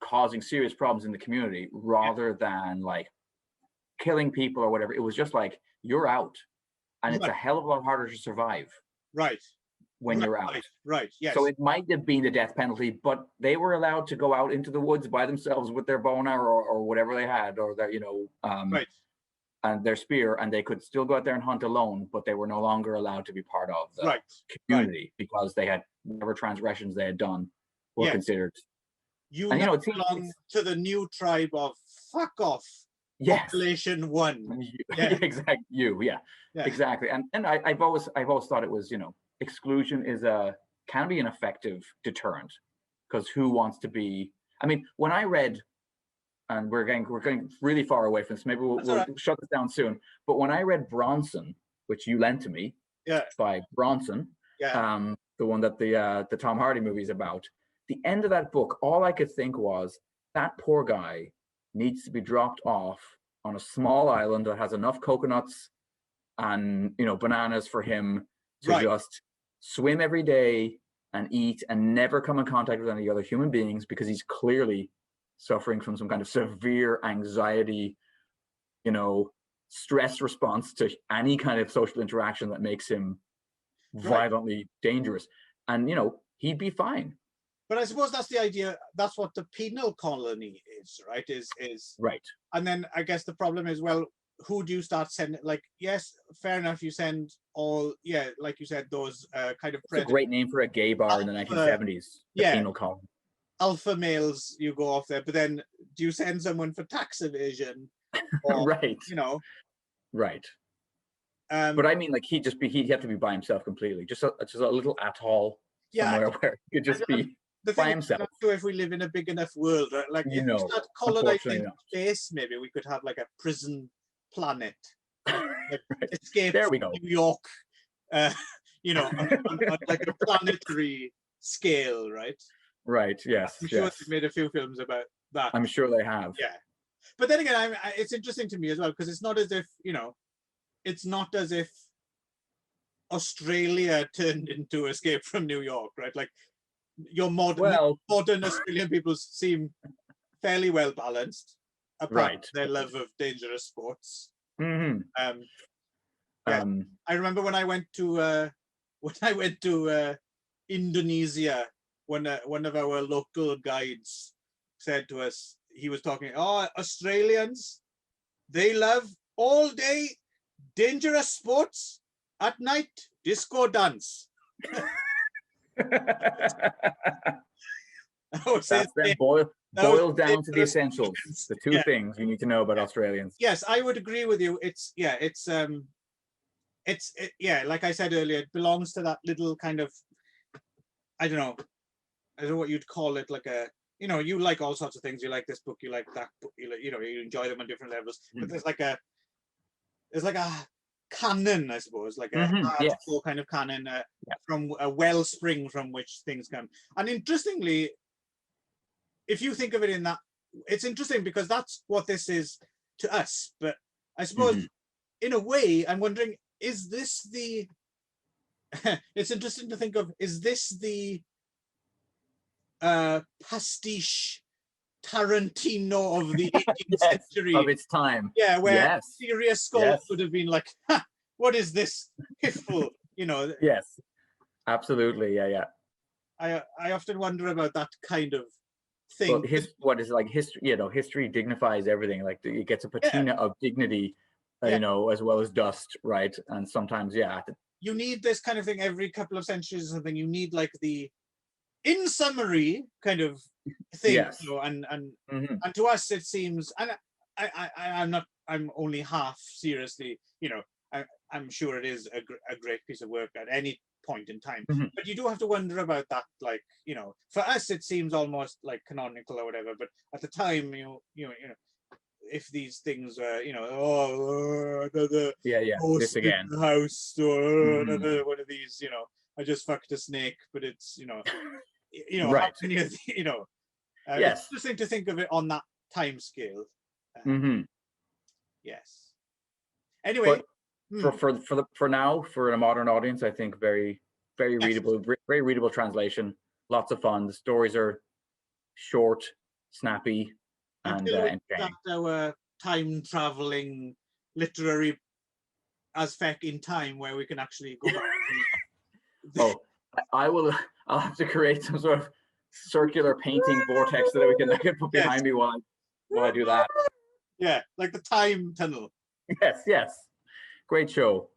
causing serious problems in the community, rather than like killing people or whatever, it was just like, you're out, and it's a hell of a lot harder to survive. Right. When you're out. Right. Yes. So it might have been the death penalty, but they were allowed to go out into the woods by themselves with their bow and arrow or whatever they had, or their, and their spear, and they could still go out there and hunt alone, but they were no longer allowed to be part of the community because they had whatever transgressions they had done were considered you now belong to the new tribe of fuck off. Yes. Population 1. Yeah. Exactly. Exactly. And I've always thought it was, exclusion can be an effective deterrent, because who wants to be? I mean, when I read, and we're going really far away from this. Maybe we'll shut this down soon. But when I read Bronson, which you lent to me, by Bronson, the one that the Tom Hardy movie is about, the end of that book, all I could think was, that poor guy needs to be dropped off on a small island that has enough coconuts and bananas for him to just swim every day and eat and never come in contact with any other human beings, because he's clearly suffering from some kind of severe anxiety, stress response to any kind of social interaction that makes him violently dangerous. And he'd be fine. But I suppose that's the idea. That's what the penal colony is, right? Is right. And then I guess the problem is, well, who do you start sending? Like, yes, fair enough. You send all, like you said, those kind of. It's a great name for a gay bar in the 1970s. The penal colony. Alpha males, you go off there, but then do you send someone for tax evasion? Or, right. Right. But I mean, like, he'd have to be by himself completely. Just a little atoll somewhere where he could just be. By himself. I'm not sure if we live in a big enough world, right? Like, if we start colonizing space, maybe we could have like a prison planet, like escape there we go. New York, on like a planetary scale, right? Right. Yes. I'm sure they've made a few films about that. I'm sure they have. Yeah, but then again, it's interesting to me as well, because it's not as if Australia turned into Escape from New York, right? Like, your modern Australian people seem fairly well balanced, apart from their love of dangerous sports. Mm-hmm. I remember when I went to Indonesia, when one of our local guides said to us, he was talking, Australians, they love all day dangerous sports, at night disco dance. That's then boiled down to the essentials, the two things you need to know about Australians. Yes, I would agree with you. It's like I said earlier, it belongs to that little kind of, I don't know what you'd call it, like a, you like all sorts of things. You like this book, you like that book, you enjoy them on different levels. But there's like a canon, I suppose, like a hardcore kind of canon from a wellspring from which things come. And interestingly, if you think of it in that, it's interesting because that's what this is to us. But I suppose, in a way, I'm wondering, is this the? It's interesting to think of, is this the pastiche Tarantino of the 18th century, of its time? Yeah, where serious scholars would have been like, what is this piffle? Yes, absolutely. Yeah. I often wonder about that kind of thing. Well, history? History dignifies everything. Like, it gets a patina of dignity, as well as dust, right? And sometimes, you need this kind of thing every couple of centuries or something. You need like the, in summary, kind of thing. Yes. And to us it seems, and I'm only half seriously, I'm sure it is a great piece of work at any point in time. But you do have to wonder about that, like, for us it seems almost like canonical or whatever, but at the time, if these things were, another this again in the house, or another one of these, I just fucked a snake, but it's right. It's interesting to think of it on that time scale. Yes. Anyway, for now, for a modern audience, I think very readable, very readable translation. Lots of fun. The stories are short, snappy, and entertaining. Our time traveling literary as Feck in time, where we can actually go back. I'll have to create some sort of circular painting vortex so that I can put behind me while I do that. Yeah, like the time tunnel. Yes. Great show.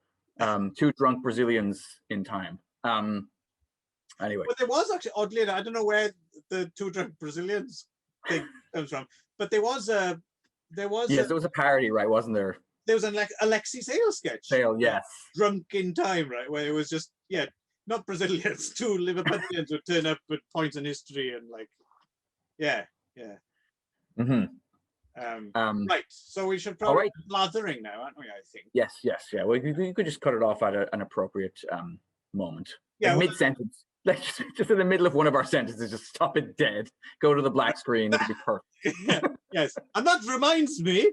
Two drunk Brazilians in time. Anyway. But there was actually, oddly enough, I don't know where the two drunk Brazilians thing comes from, but there was Yes, there was a parody, right? Wasn't there? There was an Alexi Sayle sketch. Sayle, yes. Drunk in Time, right? Where it was just, not Brazilians, two Liverpudlians would turn up with points in history and like, yeah. Right. So we should probably be blathering now, aren't we? I think. Yes. Yeah. Well, you could just cut it off at an appropriate moment. Yeah. Like mid-sentence. Like just in the middle of one of our sentences, just stop it dead. Go to the black screen. It'll be perfect. Yes. And that reminds me.